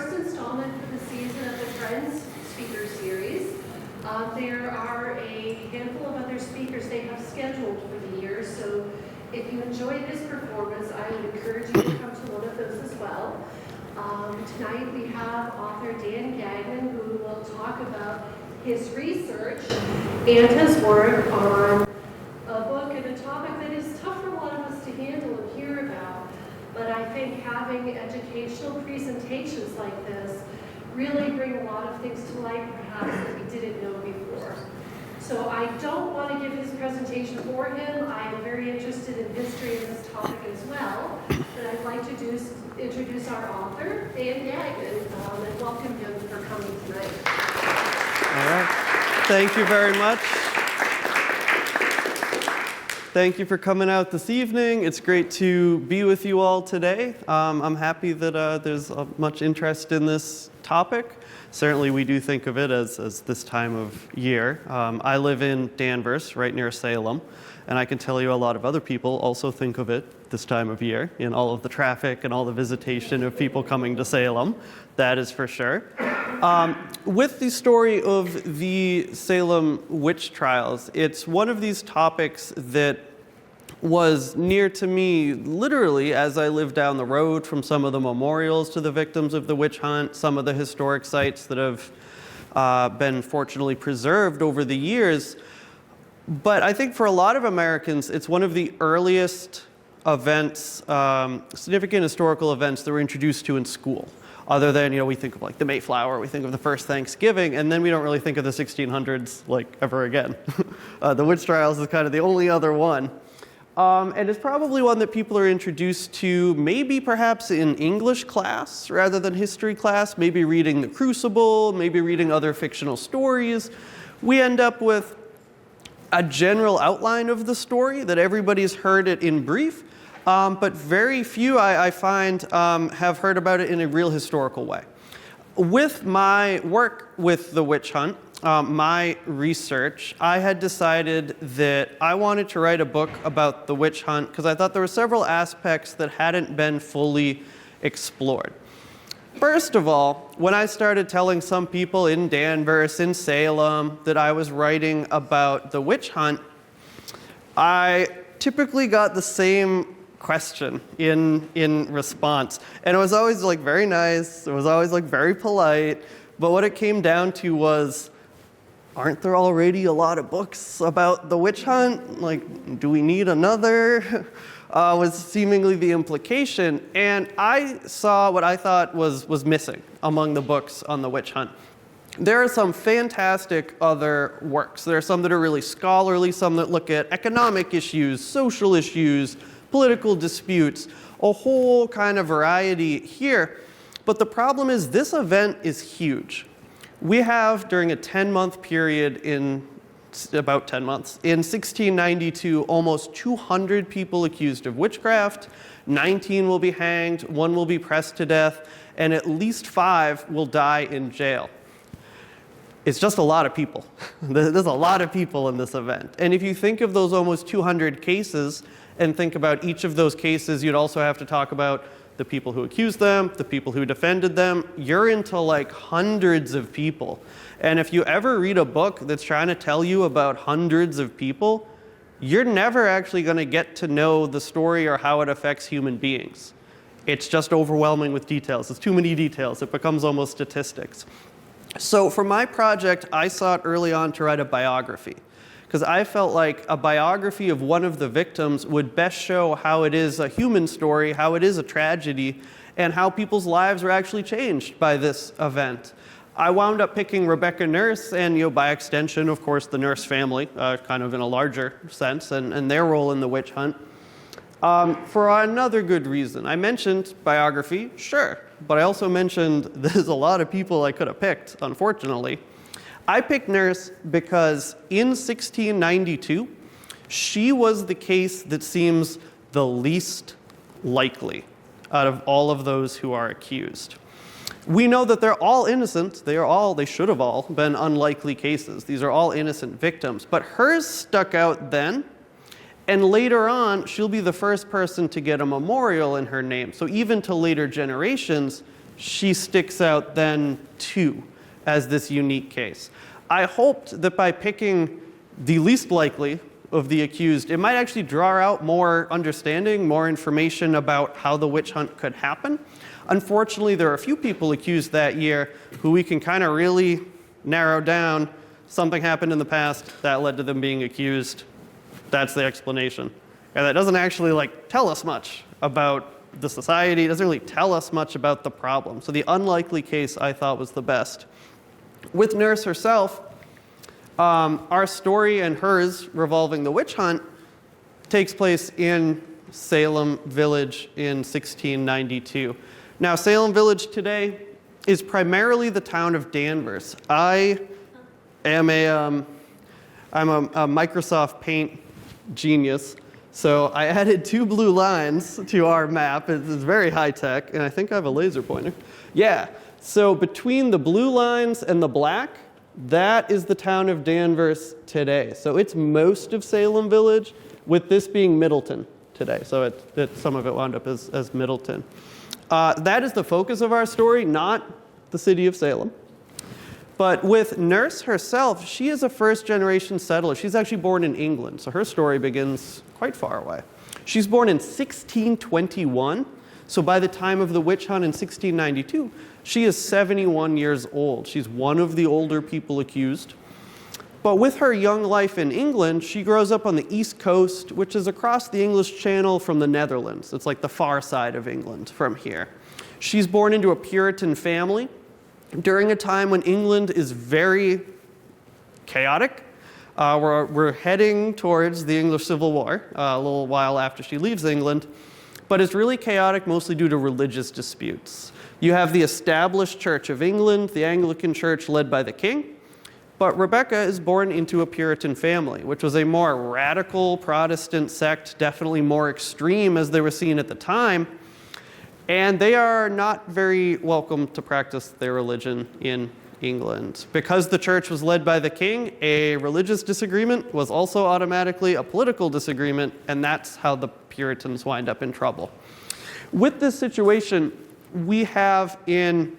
first installment for the season of the Friends Speaker Series. There are a handful of other speakers they have scheduled for the year, so if you enjoy this performance, I would encourage you to come to one of those as well. Tonight we have author Gagnon, who will talk about his research and his work on a book and a topic that is tough for a lot of us to handle and hear about. But I think having educational presentations like this really bring a lot of things to light, perhaps, that we didn't know before. So I don't want to give his presentation for him. I am very interested in history of this topic as well. But I'd like to introduce our author, Dan Gagnon, and welcome him for coming tonight. All right. Thank you very much. Thank you for coming out this evening. It's great to be with you all today. I'm happy that there's much interest in this topic. Certainly we do think of it as this time of year. I live in Danvers, right near Salem, and I can tell you a lot of other people also think of it this time of year in all of the traffic and all the visitation of people coming to Salem. That is for sure. With the story of the Salem witch trials, it's one of these topics that was near to me literally as I lived down the road from some of the memorials to the victims of the witch hunt, some of the historic sites that have been fortunately preserved over the years. But I think for a lot of Americans, it's one of the earliest events, significant historical events that we're introduced to in school. Other than, we think of like the Mayflower, we think of the first Thanksgiving, and then we don't really think of the 1600s like ever again. The witch trials is kind of the only other one. And it's probably one that people are introduced to maybe perhaps in English class rather than history class, maybe reading The Crucible, maybe reading other fictional stories. We end up with a general outline of the story that everybody's heard it in brief, but very few, I find, have heard about it in a real historical way. With my work with the witch hunt, my research, I had decided that I wanted to write a book about the witch hunt because I thought there were several aspects that hadn't been fully explored. First of all, when I started telling some people in Danvers, in Salem, that I was writing about the witch hunt, I typically got the same question in response. And it was always like very nice, it was always like very polite, but what it came down to was, aren't there already a lot of books about the witch hunt? Like, do we need another? Was seemingly the implication. And I saw what I thought was missing among the books on the witch hunt. There are some fantastic other works. There are some that are really scholarly, some that look at economic issues, social issues, political disputes, a whole kind of variety here. But the problem is this event is huge. We have, during a 10-month period about 10 months, in 1692, almost 200 people accused of witchcraft, 19 will be hanged, 1 will be pressed to death, and at least 5 will die in jail. It's just a lot of people. There's a lot of people in this event. And if you think of those almost 200 cases and think about each of those cases, you'd also have to talk about the people who accused them, the people who defended them. You're into like hundreds of people. And if you ever read a book that's trying to tell you about hundreds of people, you're never actually going to get to know the story or how it affects human beings. It's just overwhelming with details. It's too many details. It becomes almost statistics. So for my project, I sought early on to write a biography, because I felt like a biography of one of the victims would best show how it is a human story, how it is a tragedy, and how people's lives were actually changed by this event. I wound up picking Rebecca Nurse and, by extension, of course, the Nurse family, kind of in a larger sense, and their role in the witch hunt, for another good reason. I mentioned biography, sure, but I also mentioned there's a lot of people I could have picked, unfortunately. I picked Nurse because in 1692, she was the case that seems the least likely out of all of those who are accused. We know that they're all innocent. They should have all been unlikely cases. These are all innocent victims. But hers stuck out then, and later on, she'll be the first person to get a memorial in her name. So even to later generations, she sticks out then too as this unique case. I hoped that by picking the least likely of the accused, it might actually draw out more understanding, more information about how the witch hunt could happen. Unfortunately, there are a few people accused that year who we can kind of really narrow down. Something happened in the past that led to them being accused. That's the explanation. And that doesn't actually tell us much about the society. It doesn't really tell us much about the problem. So the unlikely case I thought was the best. With Nurse herself, our story and hers revolving the witch hunt takes place in Salem Village in 1692. Now, Salem Village today is primarily the town of Danvers. I'm a Microsoft Paint genius, so I added 2 blue lines to our map. It's very high tech, and I think I have a laser pointer. Yeah, so between the blue lines and the black, that is the town of Danvers today. So it's most of Salem Village, with this being Middleton today. So some of it wound up as Middleton. That is the focus of our story, not the city of Salem. But with Nurse herself, she is a first-generation settler. She's actually born in England, so her story begins quite far away. She's born in 1621, so by the time of the witch hunt in 1692, she is 71 years old. She's one of the older people accused. But with her young life in England, she grows up on the East Coast, which is across the English Channel from the Netherlands. It's like the far side of England from here. She's born into a Puritan family during a time when England is very chaotic. We're heading towards the English Civil War a little while after she leaves England, but it's really chaotic mostly due to religious disputes. You have the established Church of England, the Anglican Church led by the king, but Rebecca is born into a Puritan family, which was a more radical Protestant sect, definitely more extreme as they were seen at the time. And they are not very welcome to practice their religion in England. Because the church was led by the king, a religious disagreement was also automatically a political disagreement, and that's how the Puritans wind up in trouble. With this situation, we have in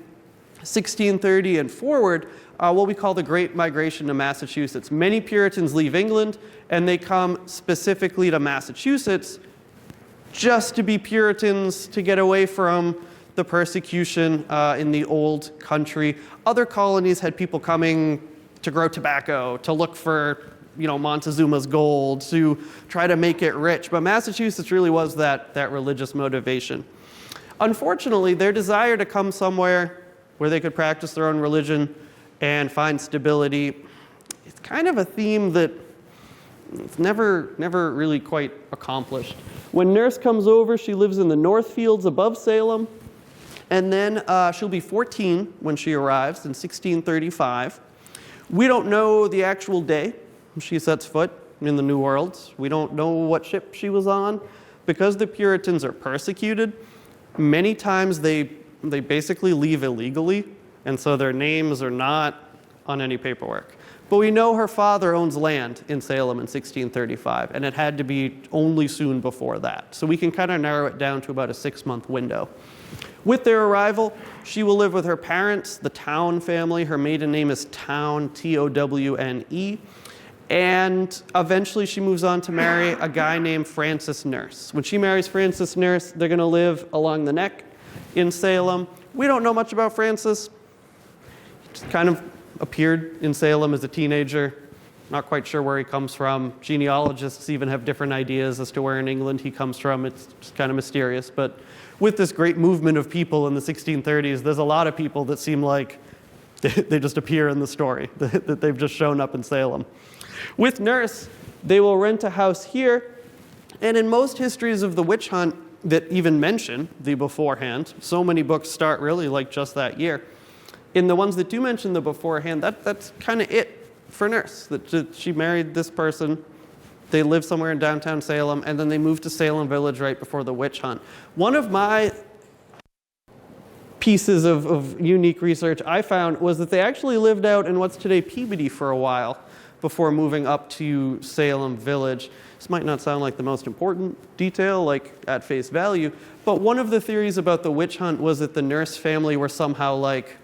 1630 and forward what we call the Great Migration to Massachusetts. Many Puritans leave England, and they come specifically to Massachusetts just to be Puritans, to get away from the persecution in the old country. Other colonies had people coming to grow tobacco, to look for Montezuma's gold, to try to make it rich. But Massachusetts really was that religious motivation. Unfortunately, their desire to come somewhere where they could practice their own religion and find stability, it's kind of a theme that it's never really quite accomplished. When Nurse comes over, she lives in the North Fields above Salem, and then she'll be 14 when she arrives in 1635. We don't know the actual day she sets foot in the New World. We don't know what ship she was on. Because the Puritans are persecuted, many times they basically leave illegally, and so their names are not on any paperwork. But we know her father owns land in Salem in 1635, and it had to be only soon before that. So we can kind of narrow it down to about a 6-month window. With their arrival, she will live with her parents, the Town family. Her maiden name is Towne, Towne, and eventually she moves on to marry a guy named Francis Nurse. When she marries Francis Nurse, they're going to live along the neck in Salem. We don't know much about Francis. He just kind of appeared in Salem as a teenager. Not quite sure where he comes from. Genealogists even have different ideas as to where in England he comes from. It's just kind of mysterious. But with this great movement of people in the 1630s, there's a lot of people that seem like they just appear in the story, that they've just shown up in Salem. With Nurse, they will rent a house here. And in most histories of the witch hunt that even mention the beforehand, so many books start really like just that year. In the ones that do mention the beforehand, that's kind of it for Nurse. That she married this person, they lived somewhere in downtown Salem, and then they moved to Salem Village right before the witch hunt. One of my pieces of unique research I found was that they actually lived out in what's today Peabody for a while. before moving up to Salem Village. This might not sound like the most important detail, like at face value, but one of the theories about the witch hunt was that the Nurse family were somehow like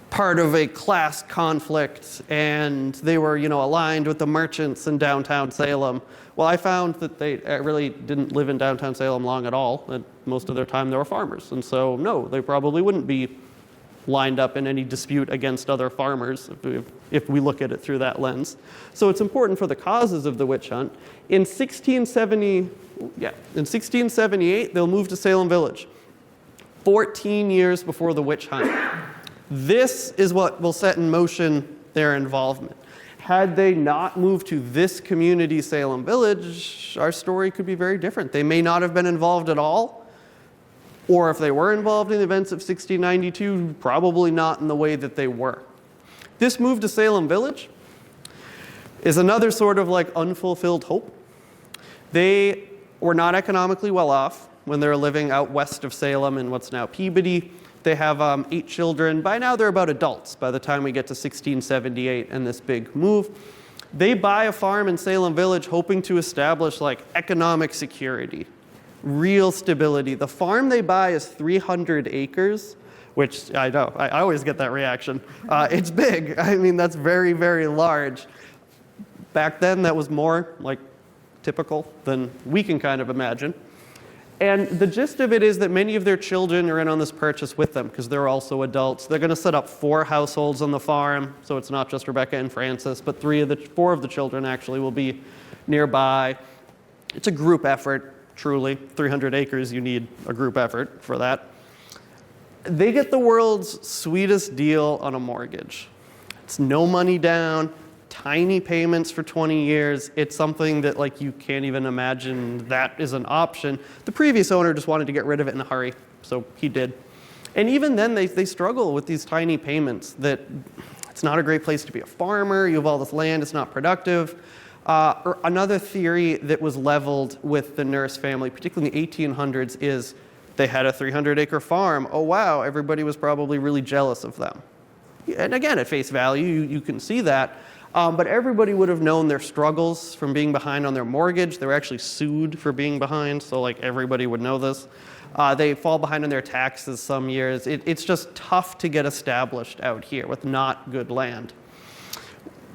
part of a class conflict, and they were, aligned with the merchants in downtown Salem. Well, I found that they really didn't live in downtown Salem long at all, and most of their time they were farmers. And so, no, they probably wouldn't be lined up in any dispute against other farmers if we look at it through that lens. So it's important for the causes of the witch hunt. In 1678, they'll move to Salem Village, 14 years before the witch hunt. This is what will set in motion their involvement. Had they not moved to this community, Salem Village, our story could be very different. They may not have been involved at all, or if they were involved in the events of 1692, probably not in the way that they were. This move to Salem Village is another sort of like unfulfilled hope. They were not economically well off when they were living out west of Salem in what's now Peabody. They have 8 children. By now they're about adults by the time we get to 1678 and this big move. They buy a farm in Salem Village hoping to establish like economic security, real stability. The farm they buy is 300 acres, which I know, I always get that reaction. It's big. I mean, that's very, very large. Back then that was more like typical than we can kind of imagine. And the gist of it is that many of their children are in on this purchase with them because they're also adults. They're going to set up 4 households on the farm, so it's not just Rebecca and Francis, but 4 of the children actually will be nearby. It's a group effort, truly. 300 acres, you need a group effort for that. They get the world's sweetest deal on a mortgage. It's no money down, tiny payments for 20 years. It's something that like you can't even imagine that is an option. The previous owner just wanted to get rid of it in a hurry, so he did. And even then they struggle with these tiny payments, that it's not a great place to be a farmer, you have all this land, it's not productive. Or another theory that was leveled with the Nurse family, particularly in the 1800s, is they had a 300-acre farm. Oh wow, everybody was probably really jealous of them. And again, at face value, you can see that. But everybody would have known their struggles from being behind on their mortgage. They were actually sued for being behind, so like everybody would know this. They fall behind on their taxes some years. It's just tough to get established out here with not good land.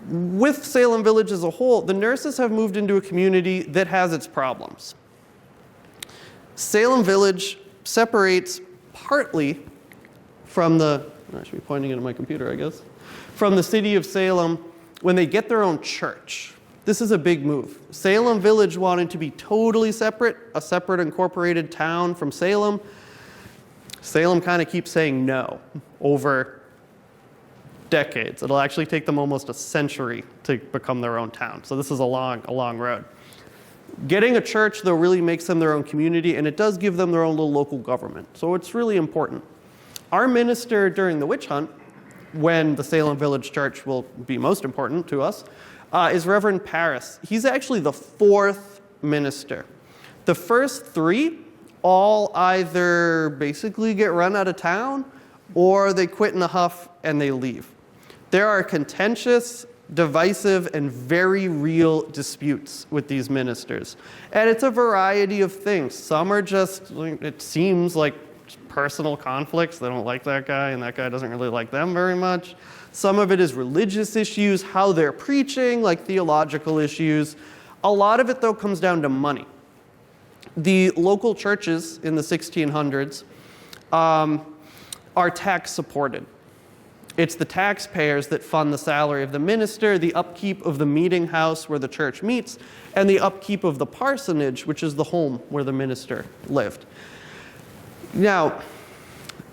With Salem Village as a whole, the Nurses have moved into a community that has its problems. Salem Village separates partly from I should be pointing into my computer, I guess, from the city of Salem when they get their own church. This is a big move. Salem Village wanted to be totally separate, a separate incorporated town from Salem. Salem kind of keeps saying no over decades. It'll actually take them almost a century to become their own town. So this is a long road. Getting a church, though, really makes them their own community, and it does give them their own little local government. So it's really important. Our minister during the witch hunt, when the Salem Village Church will be most important to us, is Reverend Paris. He's actually the 4th minister. The first 3 all either basically get run out of town or they quit in a huff and they leave. There are contentious, divisive, and very real disputes with these ministers. And it's a variety of things. Some are just, it seems like personal conflicts. They don't like that guy, and that guy doesn't really like them very much. Some of it is religious issues, how they're preaching, like theological issues. A lot of it, though, comes down to money. The local churches in the 1600s are tax supported. It's the taxpayers that fund the salary of the minister, the upkeep of the meeting house where the church meets, and the upkeep of the parsonage, which is the home where the minister lived. Now,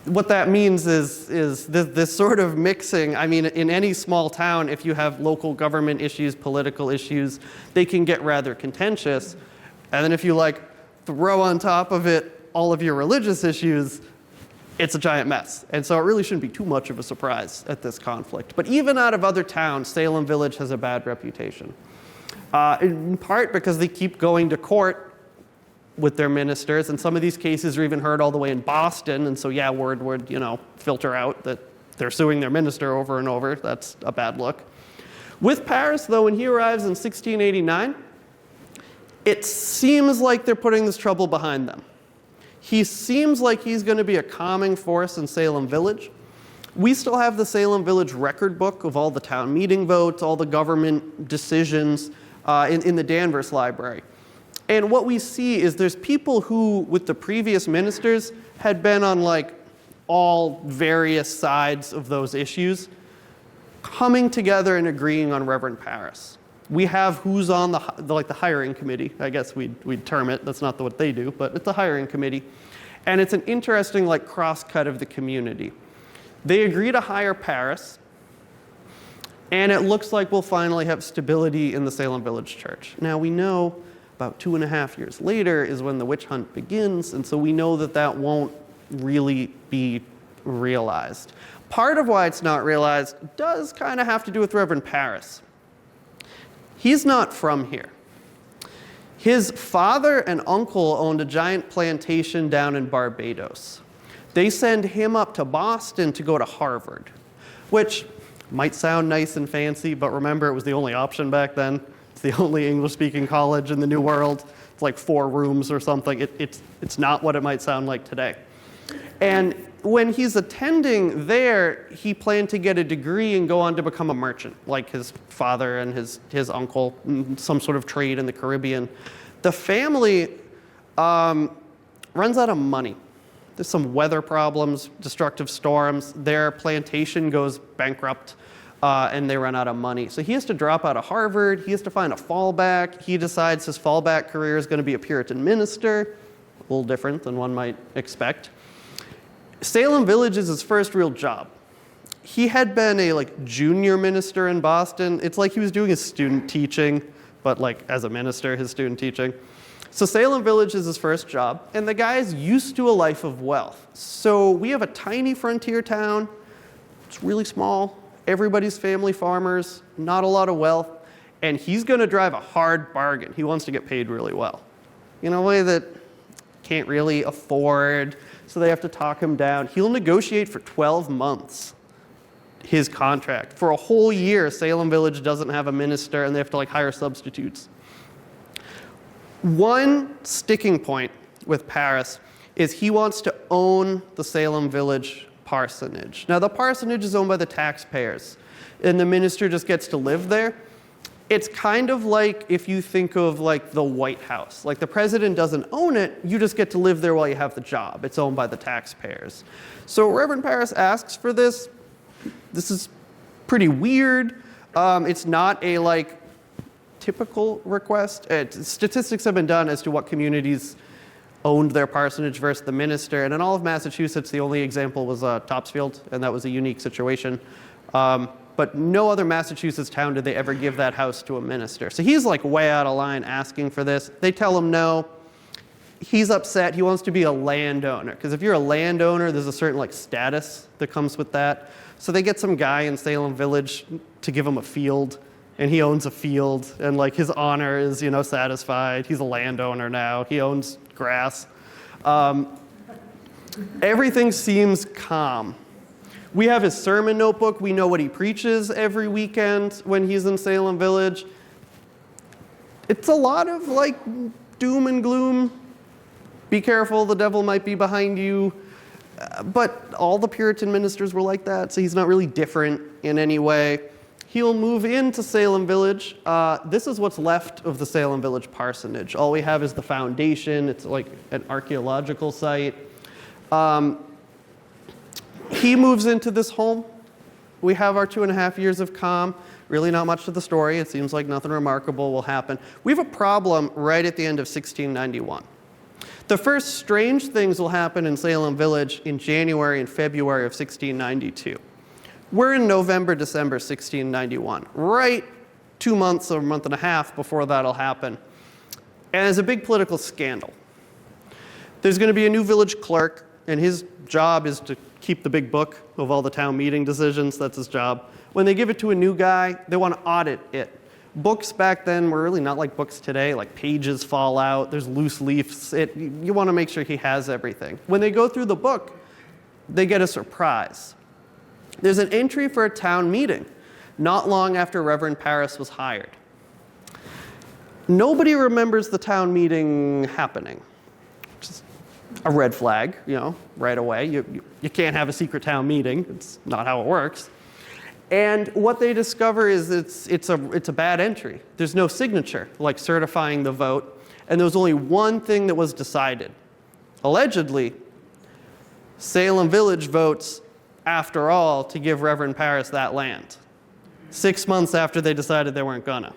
what that means is this sort of mixing. I mean, in any small town, if you have local government issues, political issues, they can get rather contentious. And then if you throw on top of it all of your religious issues, it's a giant mess. And so it really shouldn't be too much of a surprise at this conflict. But even out of other towns, Salem Village has a bad reputation. In part because they keep going to court with their ministers, and some of these cases are even heard all the way in Boston, and so word would, filter out that they're suing their minister over and over. That's a bad look. With Paris, though, when he arrives in 1689, it seems like they're putting this trouble behind them. He seems like he's going to be a calming force in Salem Village. We still have the Salem Village record book of all the town meeting votes, all the government decisions in the Danvers Library. And what we see is there's people who, with the previous ministers, had been on like all various sides of those issues, coming together and agreeing on Reverend Paris. We have who's on the hiring committee, I guess we'd term it. That's not what they do, but it's a hiring committee. And it's an interesting like cross-cut of the community. They agree to hire Paris, and it looks like we'll finally have stability in the Salem Village Church. Now we know about 2.5 years later is when the witch hunt begins, and so we know that that won't really be realized. Part of why it's not realized does kind of have to do with Reverend Paris. He's not from here. His father and uncle owned a giant plantation down in Barbados. They send him up to Boston to go to Harvard, which might sound nice and fancy, but remember it was the only option back then. It's the only English-speaking college in the New World. It's like 4 rooms or something. It's not what it might sound like today. And when he's attending there, he planned to get a degree and go on to become a merchant, like his father and his uncle, some sort of trade in the Caribbean. The family runs out of money. There's some weather problems, destructive storms. Their plantation goes bankrupt, and they run out of money. So he has to drop out of Harvard. He has to find a fallback. He decides his fallback career is going to be a Puritan minister, a little different than one might expect. Salem Village is his first real job. He had been a junior minister in Boston. It's like he was doing his student teaching, but as a minister, his student teaching. So Salem Village is his first job, and the guy's used to a life of wealth. So we have a tiny frontier town. It's really small. Everybody's family farmers, not a lot of wealth, and he's going to drive a hard bargain. He wants to get paid really well in a way that can't really afford. So they have to talk him down. He'll negotiate for 12 months his contract. For a whole year, Salem Village doesn't have a minister, and they have to hire substitutes. One sticking point with Paris is he wants to own the Salem Village parsonage. Now, the parsonage is owned by the taxpayers, and the minister just gets to live there. It's kind of like if you think of the White House. The president doesn't own it, you just get to live there while you have the job. It's owned by the taxpayers. So Reverend Paris asks for this. This is pretty weird. It's not a typical request. Statistics have been done as to what communities owned their parsonage versus the minister. And in all of Massachusetts, the only example was Topsfield, and that was a unique situation. But no other Massachusetts town did they ever give that house to a minister. So he's way out of line asking for this. They tell him no. He's upset. He wants to be a landowner. Because if you're a landowner, there's a certain status that comes with that. So they get some guy in Salem Village to give him a field. And he owns a field. And his honor is, satisfied. He's a landowner now. He owns grass. Everything seems calm. We have his sermon notebook. We know what he preaches every weekend when he's in Salem Village. It's a lot of doom and gloom. Be careful, the devil might be behind you. But all the Puritan ministers were like that, so he's not really different in any way. He'll move into Salem Village. This is what's left of the Salem Village parsonage. All we have is the foundation. It's an archaeological site. He moves into this home. We have our 2.5 years of calm. Really not much to the story. It seems like nothing remarkable will happen. We have a problem right at the end of 1691. The first strange things will happen in Salem Village in January and February of 1692. We're in November, December 1691, right 2 months or a month and a half before that'll happen. And there's a big political scandal. There's going to be a new village clerk, and his job is to keep the big book of all the town meeting decisions. That's his job. When they give it to a new guy, they want to audit it. Books back then were really not like books today. Pages fall out, there's loose leaves. You want to make sure he has everything. When they go through the book, they get a surprise. There's an entry for a town meeting not long after Reverend Parris was hired. Nobody remembers the town meeting happening. Just a red flag, right away. You can't have a secret town meeting. It's not how it works. And what they discover is it's a bad entry. There's no signature, like certifying the vote. And there was only one thing that was decided. Allegedly, Salem Village votes, after all, to give Reverend Parris that land. 6 months after they decided they weren't gonna.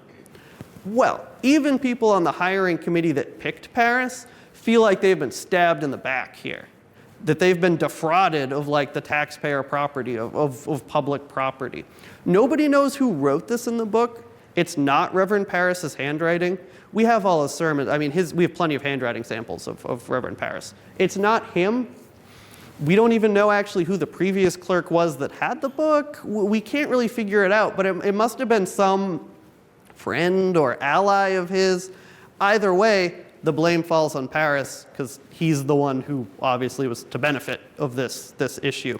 Well, even people on the hiring committee that picked Parris feel like they've been stabbed in the back here. That they've been defrauded of like the taxpayer property, of public property. Nobody knows who wrote this in the book. It's not Reverend Parris's handwriting. We have all his sermons. I mean, we have plenty of handwriting samples of Reverend Parris. It's not him. We don't even know actually who the previous clerk was that had the book. We can't really figure it out, but it must have been some friend or ally of his. Either way, the blame falls on Parris because he's the one who obviously was to benefit of this issue.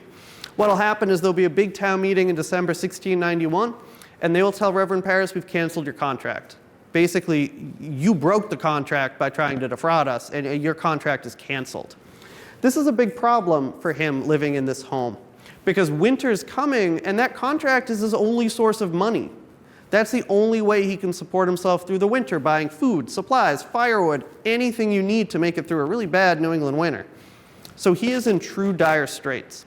What'll happen is there'll be a big town meeting in December 1691, and they will tell Reverend Parris, we've canceled your contract. Basically, you broke the contract by trying to defraud us, and your contract is canceled. This is a big problem for him living in this home because winter's coming, and that contract is his only source of money. That's the only way he can support himself through the winter, buying food, supplies, firewood, anything you need to make it through a really bad New England winter. So he is in true dire straits.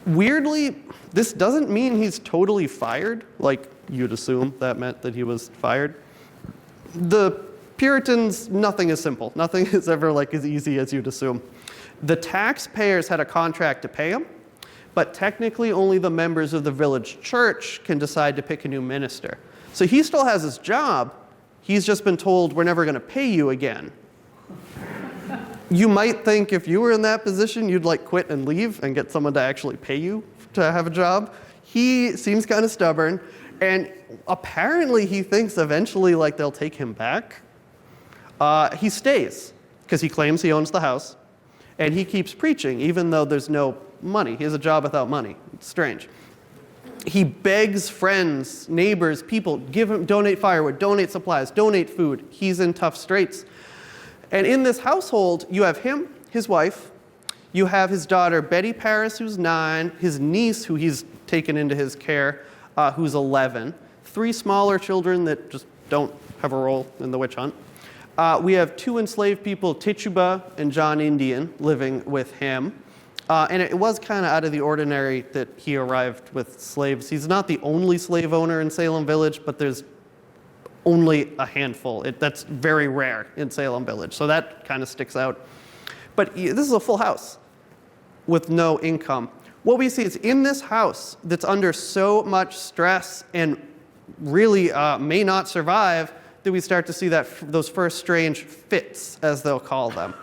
Weirdly, this doesn't mean he's totally fired, like you'd assume that meant that he was fired. The Puritans, nothing is simple. Nothing is ever like as easy as you'd assume. The taxpayers had a contract to pay him, but technically only the members of the village church can decide to pick a new minister. So he still has his job. He's just been told, we're never going to pay you again. You might think if you were in that position, you'd like quit and leave and get someone to actually pay you to have a job. He seems kind of stubborn, and apparently he thinks eventually like they'll take him back. He stays because he claims he owns the house, and he keeps preaching even though there's no money. He has a job without money. It's strange. He begs friends, neighbors, people, donate firewood, donate supplies, donate food. He's in tough straits. And in this household, you have him, his wife, you have his daughter Betty Parris, who's 9, his niece, who he's taken into his care, who's 11, 3 smaller children that just don't have a role in the witch hunt. We have 2 enslaved people, Tituba and John Indian, living with him. And it was kind of out of the ordinary that he arrived with slaves. He's not the only slave owner in Salem Village, but there's only a handful. That's very rare in Salem Village, so that kind of sticks out. But this is a full house with no income. What we see is in this house that's under so much stress and really may not survive, that we start to see those first strange fits, as they'll call them.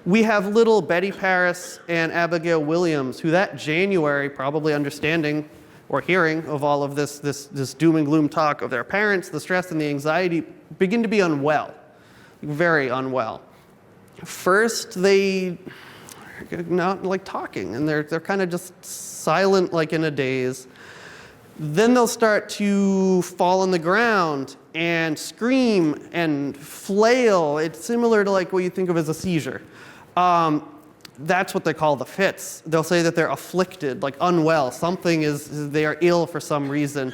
We have little Betty Parris and Abigail Williams, who that January, probably understanding or hearing of all of this doom and gloom talk of their parents, the stress and the anxiety, begin to be unwell, very unwell. First, they are not like talking, and they're kind of just silent, like in a daze. Then they'll start to fall on the ground and scream and flail. It's similar to like what you think of as a seizure. That's what they call the fits. They'll say that they're afflicted, like unwell. They are ill for some reason.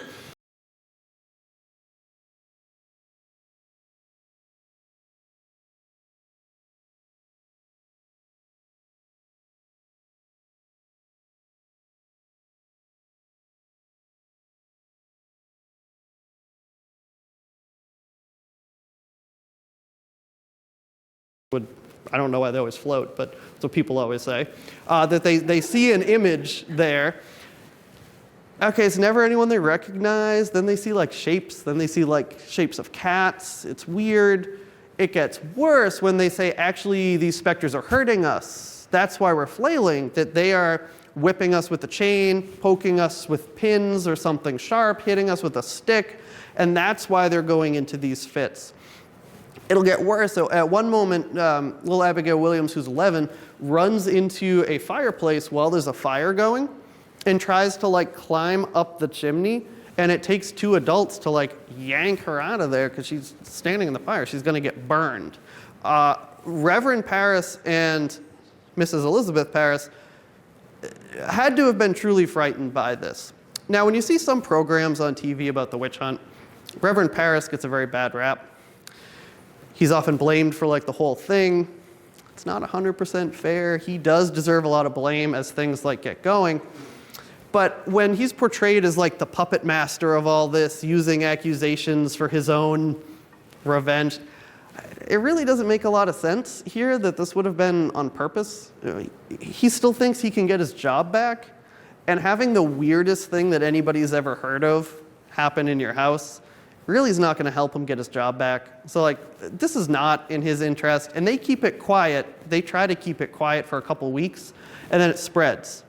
I don't know why they always float, but that's what people always say, that they see an image there. Okay, it's never anyone they recognize. Then they see like shapes. Then they see like shapes of cats. It's weird. It gets worse when they say, actually, these specters are hurting us. That's why we're flailing, that they are whipping us with a chain, poking us with pins or something sharp, hitting us with a stick, and that's why they're going into these fits. It'll get worse. So at one moment, little Abigail Williams, who's 11, runs into a fireplace while there's a fire going and tries to like climb up the chimney. And it takes two adults to like yank her out of there because she's standing in the fire. She's going to get burned. Reverend Parris and Mrs. Elizabeth Parris had to have been truly frightened by this. Now, when you see some programs on TV about the witch hunt, Reverend Parris gets a very bad rap. He's often blamed for like the whole thing. It's not 100% fair. He does deserve a lot of blame as things like get going. But when he's portrayed as like the puppet master of all this, using accusations for his own revenge, it really doesn't make a lot of sense here that this would have been on purpose. He still thinks he can get his job back, and having the weirdest thing that anybody's ever heard of happen in your house really is not going to help him get his job back. So like, this is not in his interest, and they keep it quiet. They try to keep it quiet for a couple weeks, and then it spreads.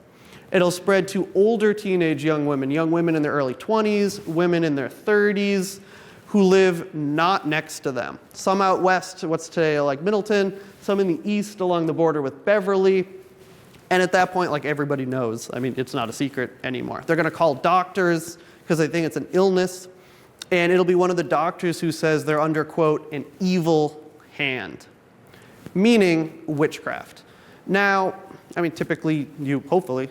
It'll spread to older teenage young women in their early 20s, women in their 30s, who live not next to them. Some out west, what's today like Middleton, some in the east along the border with Beverly. And at that point, like everybody knows, I mean, it's not a secret anymore. They're gonna call doctors because they think it's an illness. And it'll be one of the doctors who says they're under, quote, an evil hand, meaning witchcraft. Now, I mean, typically, hopefully,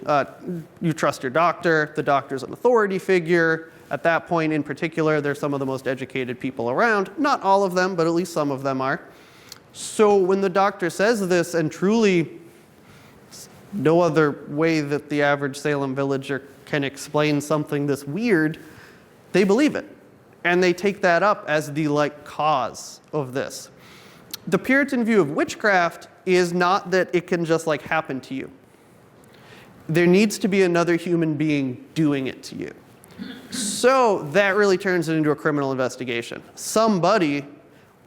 you trust your doctor. The doctor's an authority figure. At that point in particular, they're some of the most educated people around. Not all of them, but at least some of them are. So when the doctor says this, and truly no other way that the average Salem villager can explain something this weird, they believe it. And they take that up as the like cause of this. The Puritan view of witchcraft is not that it can just like happen to you. There needs to be another human being doing it to you. So that really turns it into a criminal investigation. Somebody,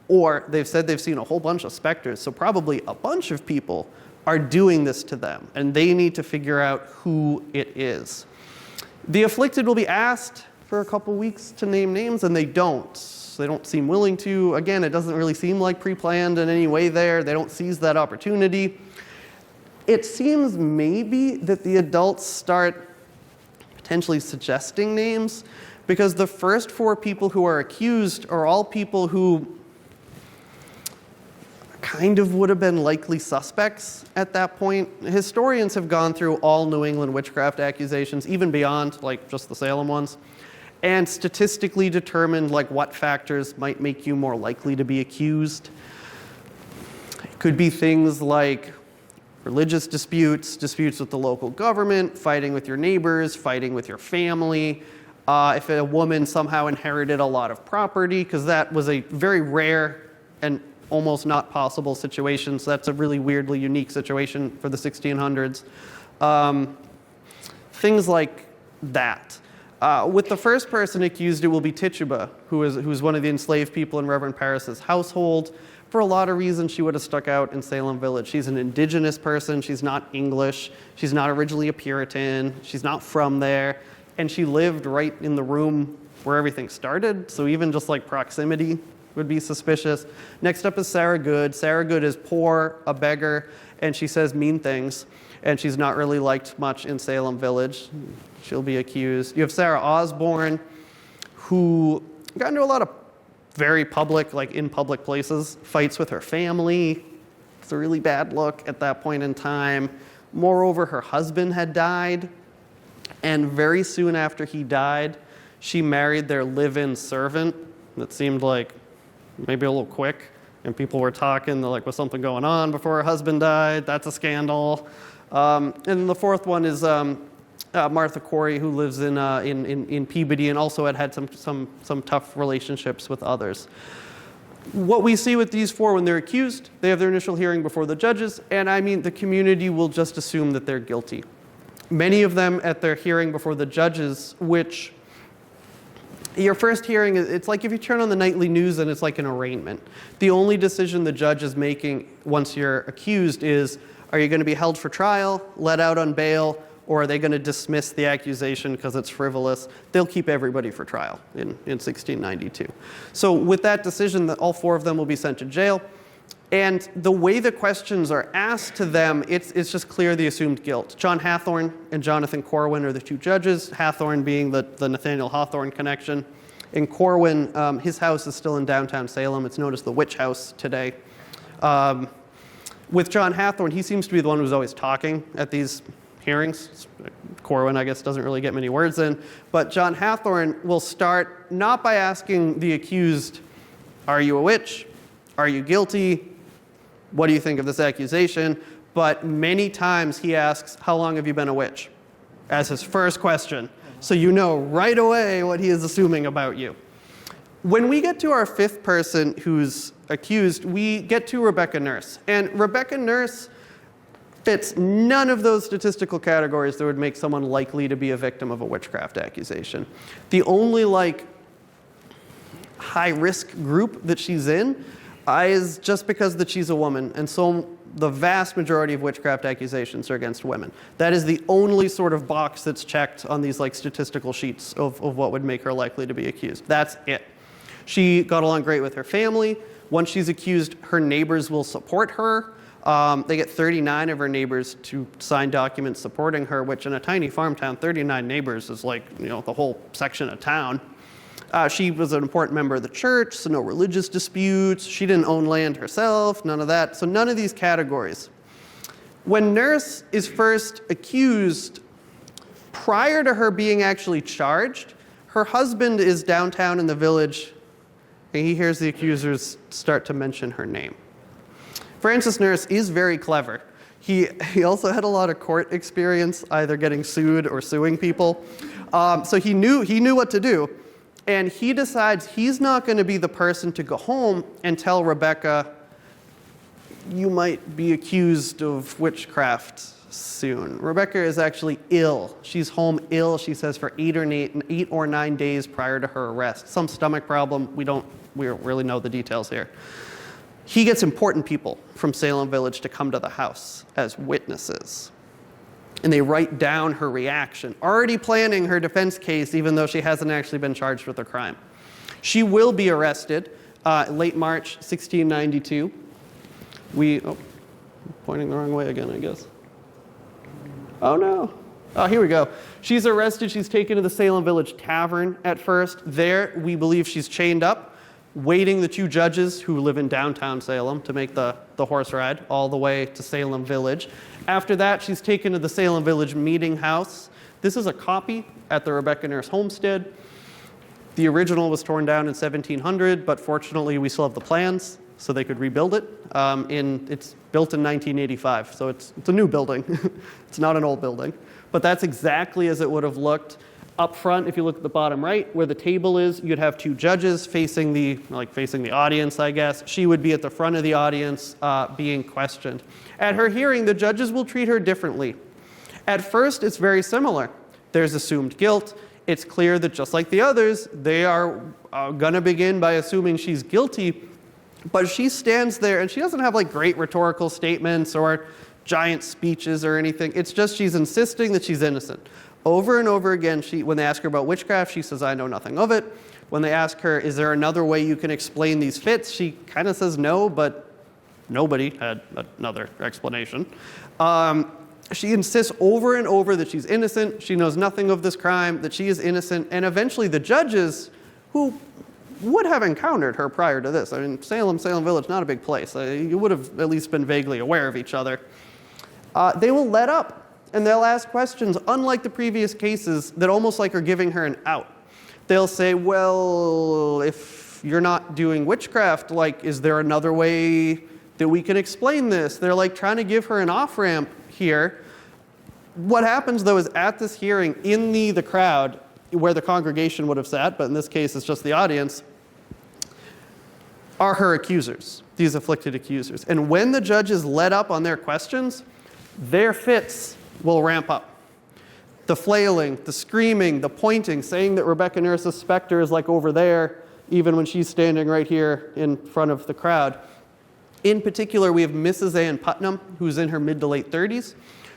or they've said they've seen a whole bunch of specters, so probably a bunch of people are doing this to them, and they need to figure out who it is. The afflicted will be asked for a couple weeks to name names, and they don't. They don't seem willing to. Again, it doesn't really seem like pre-planned in any way there. They don't seize that opportunity. It seems maybe that the adults start potentially suggesting names, because the first 4 people who are accused are all people who kind of would have been likely suspects at that point. Historians have gone through all New England witchcraft accusations, even beyond like just the Salem ones, and statistically determined like what factors might make you more likely to be accused. It could be things like religious disputes, disputes with the local government, fighting with your neighbors, fighting with your family. If a woman somehow inherited a lot of property, because that was a very rare and almost not possible situation, so that's a really weirdly unique situation for the 1600s. Things like that. With the first person accused, it will be Tituba, who is one of the enslaved people in Reverend Parris's household. For a lot of reasons, she would have stuck out in Salem Village. She's an indigenous person. She's not English. She's not originally a Puritan. She's not from there. And she lived right in the room where everything started. So even just like proximity would be suspicious. Next up is Sarah Good. Sarah Good is poor, a beggar, and she says mean things. And she's not really liked much in Salem Village. She'll be accused. You have Sarah Osborne, who got into a lot of very public, like in public places, fights with her family. It's a really bad look at that point in time. Moreover, her husband had died, and very soon after he died, she married their live-in servant. That seemed like maybe a little quick, and people were talking, like, was something going on before her husband died? That's a scandal. And the fourth one is Martha Corey, who lives in Peabody and also had some tough relationships with others. What we see with these 4 when they're accused, they have their initial hearing before the judges, and I mean the community will just assume that they're guilty. Many of them at their hearing before the judges, which your first hearing, it's like if you turn on the nightly news and it's like an arraignment. The only decision the judge is making once you're accused is, are you going to be held for trial, let out on bail, or are they going to dismiss the accusation because it's frivolous? They'll keep everybody for trial in 1692. So with that decision, all 4 of them will be sent to jail. And the way the questions are asked to them, it's just clear the assumed guilt. John Hathorne and Jonathan Corwin are the two judges, Hathorne being the Nathaniel Hawthorne connection. In Corwin, his house is still in downtown Salem. It's known as the Witch House today. With John Hathorne, he seems to be the one who's always talking at these hearings. Corwin, I guess, doesn't really get many words in. But John Hathorne will start not by asking the accused, are you a witch? Are you guilty? What do you think of this accusation? But many times he asks, how long have you been a witch? As his first question. So you know right away what he is assuming about you. When we get to our fifth person who's accused, we get to Rebecca Nurse. And Rebecca Nurse fits none of those statistical categories that would make someone likely to be a victim of a witchcraft accusation. The only high-risk group that she's in is just because that she's a woman, and so the vast majority of witchcraft accusations are against women. That is the only sort of box that's checked on these statistical sheets of what would make her likely to be accused. That's it. She got along great with her family. Once she's accused, her neighbors will support her. They get 39 of her neighbors to sign documents supporting her, which in a tiny farm town, 39 neighbors is the whole section of town. She was an important member of the church, so no religious disputes. She didn't own land herself, none of that. So none of these categories. When Nurse is first accused, prior to her being actually charged, her husband is downtown in the village, and he hears the accusers start to mention her name. Francis Nurse is very clever. He also had a lot of court experience, either getting sued or suing people. So he knew what to do. And he decides he's not going to be the person to go home and tell Rebecca, you might be accused of witchcraft soon. Rebecca is actually ill. She's home ill, she says, for 8 or 9 days prior to her arrest. Some stomach problem. We don't really know the details here. He gets important people from Salem Village to come to the house as witnesses. And they write down her reaction, already planning her defense case, even though she hasn't actually been charged with a crime. She will be arrested late March 1692. Pointing the wrong way again, I guess. Oh no. Oh, here we go. She's arrested. She's taken to the Salem Village Tavern at first. There, we believe she's chained up, waiting the two judges who live in downtown Salem to make the horse ride all the way to Salem Village. After that, she's taken to the Salem Village Meeting House. This is a copy at the Rebecca Nurse homestead. The original was torn down in 1700, but fortunately we still have the plans, so they could rebuild it. It's built in 1985, so it's a new building. It's not an old building. But that's exactly as it would have looked. Up front, if you look at the bottom right, where the table is, you'd have two judges facing the audience, I guess. She would be at the front of the audience being questioned. At her hearing, the judges will treat her differently. At first, it's very similar. There's assumed guilt. It's clear that just like the others, they are going to begin by assuming she's guilty. But she stands there, and she doesn't have great rhetorical statements or giant speeches or anything. It's just she's insisting that she's innocent. Over and over again, when they ask her about witchcraft, she says, I know nothing of it. When they ask her, is there another way you can explain these fits? She kind of says no, but nobody had another explanation. She insists over and over that she's innocent, she knows nothing of this crime, that she is innocent, and eventually the judges, who would have encountered her prior to this, Salem Village, not a big place, you would have at least been vaguely aware of each other, they will let up. And they'll ask questions, unlike the previous cases, that almost are giving her an out. They'll say, well, if you're not doing witchcraft, is there another way that we can explain this? They're trying to give her an off-ramp here. What happens, though, is at this hearing, in the crowd, where the congregation would have sat, but in this case it's just the audience, are her accusers, these afflicted accusers. And when the judges let up on their questions, their fits will ramp up. The flailing, the screaming, the pointing, saying that Rebecca Nurse's specter is over there, even when she's standing right here in front of the crowd. In particular, we have Mrs. Ann Putnam, who's in her mid to late 30s.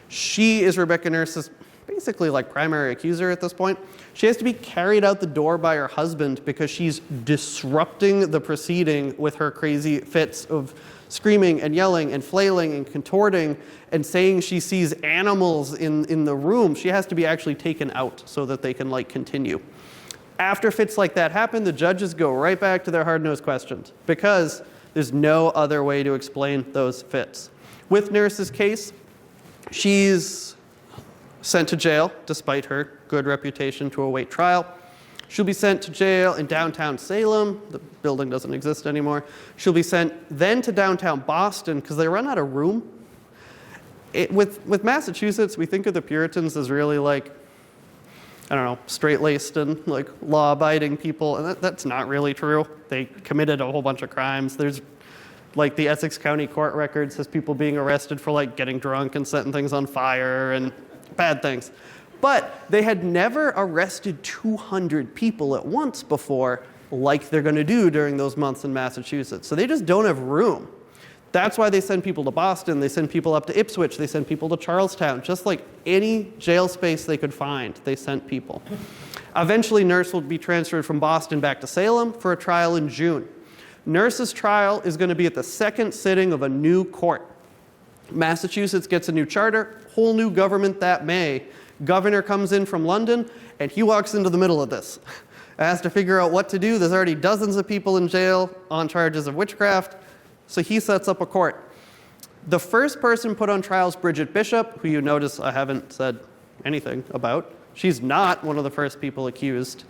She is Rebecca Nurse's basically like primary accuser at this point. She has to be carried out the door by her husband because she's disrupting the proceeding with her crazy fits of screaming and yelling and flailing and contorting and saying she sees animals in the room. She has to be actually taken out so that they can like continue. After fits like that happen, the judges go right back to their hard-nosed questions because there's no other way to explain those fits. With Nurse's case, she's sent to jail despite her good reputation to await trial. She'll be sent to jail in downtown Salem. The building doesn't exist anymore. She'll be sent then to downtown Boston because they run out of room. With Massachusetts, we think of the Puritans as really like, I don't know, straight-laced and like law-abiding people, and that's not really true. They committed a whole bunch of crimes. There's like the Essex County court records has people being arrested for like getting drunk and setting things on fire and bad things. But they had never arrested 200 people at once before like they're going to do during those months in Massachusetts. So they just don't have room. That's why they send people to Boston, they send people up to Ipswich, they send people to Charlestown. Just like any jail space they could find, they sent people. Eventually, Nurse will be transferred from Boston back to Salem for a trial in June. Nurse's trial is going to be at the second sitting of a new court. Massachusetts gets a new charter, whole new government that May. Governor comes in from London, and he walks into the middle of this. Has to figure out what to do. There's already dozens of people in jail on charges of witchcraft, so he sets up a court. The first person put on trial is Bridget Bishop, who you notice I haven't said anything about. She's not one of the first people accused.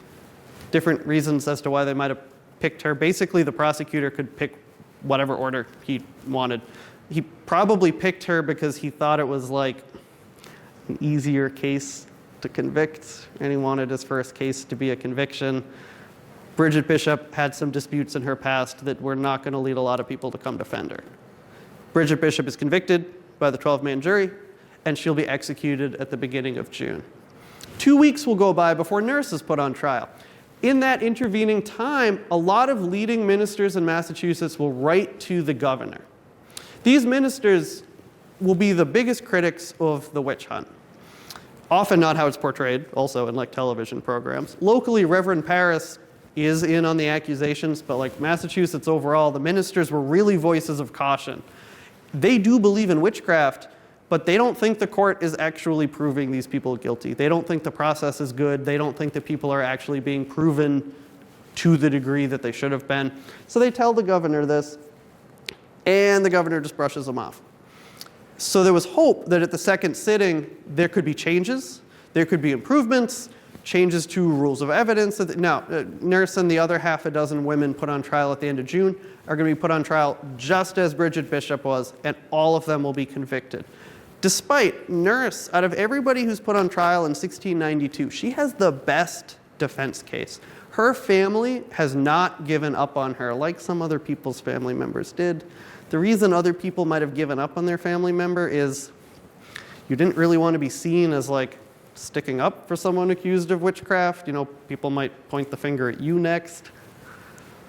Different reasons as to why they might have picked her. Basically, the prosecutor could pick whatever order he wanted. He probably picked her because he thought it was like an easier case to convict, and he wanted his first case to be a conviction. Bridget Bishop had some disputes in her past that were not going to lead a lot of people to come defend her. Bridget Bishop is convicted by the 12-man jury, and she'll be executed at the beginning of June. 2 weeks will go by before Nurse is put on trial. In that intervening time, a lot of leading ministers in Massachusetts will write to the governor. These ministers will be the biggest critics of the witch hunt. Often not how it's portrayed, also in like television programs. Locally, Reverend Parris is in on the accusations, but like Massachusetts overall, the ministers were really voices of caution. They do believe in witchcraft, but they don't think the court is actually proving these people guilty. They don't think the process is good. They don't think that people are actually being proven to the degree that they should have been. So they tell the governor this, and the governor just brushes them off. So there was hope that at the second sitting, there could be changes, there could be improvements, changes to rules of evidence. Now, Nurse and the other half a dozen women put on trial at the end of June are going to be put on trial just as Bridget Bishop was, and all of them will be convicted. Despite Nurse, out of everybody who's put on trial in 1692, she has the best defense case. Her family has not given up on her like some other people's family members did. The reason other people might have given up on their family member is you didn't really want to be seen as like sticking up for someone accused of witchcraft. You know, people might point the finger at you next.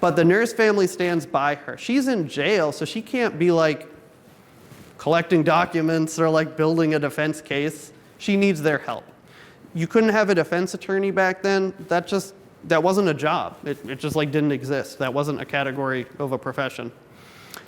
But the Nurse family stands by her. She's in jail, so she can't be like collecting documents or like building a defense case. She needs their help. You couldn't have a defense attorney back then. That wasn't a job. It just like didn't exist. That wasn't a category of a profession.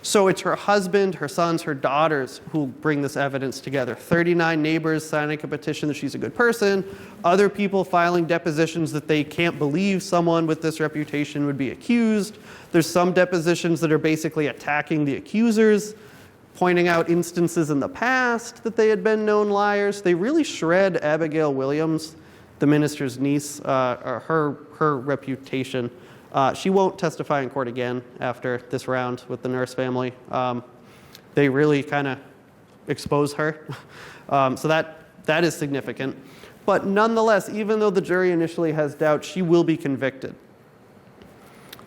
So it's her husband, her sons, her daughters who bring this evidence together. 39 neighbors signing a petition that she's a good person. Other people filing depositions that they can't believe someone with this reputation would be accused. There's some depositions that are basically attacking the accusers, pointing out instances in the past that they had been known liars. They really shred Abigail Williams, the minister's niece, her reputation. She won't testify in court again after this round with the Nurse family. They really kind of expose her. So that is significant. But nonetheless, even though the jury initially has doubt, she will be convicted.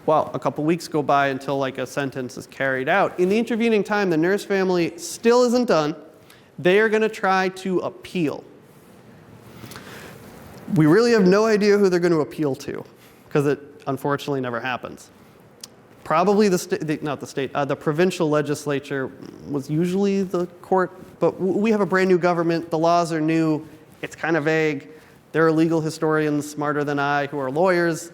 Well, a couple weeks go by until like a sentence is carried out. In the intervening time, the Nurse family still isn't done. They are going to try to appeal. We really have no idea who they're going to appeal to, because it unfortunately never happens. Probably the provincial legislature was usually the court, but we have a brand new government, the laws are new, It's kind of vague. There are legal historians smarter than I who are lawyers.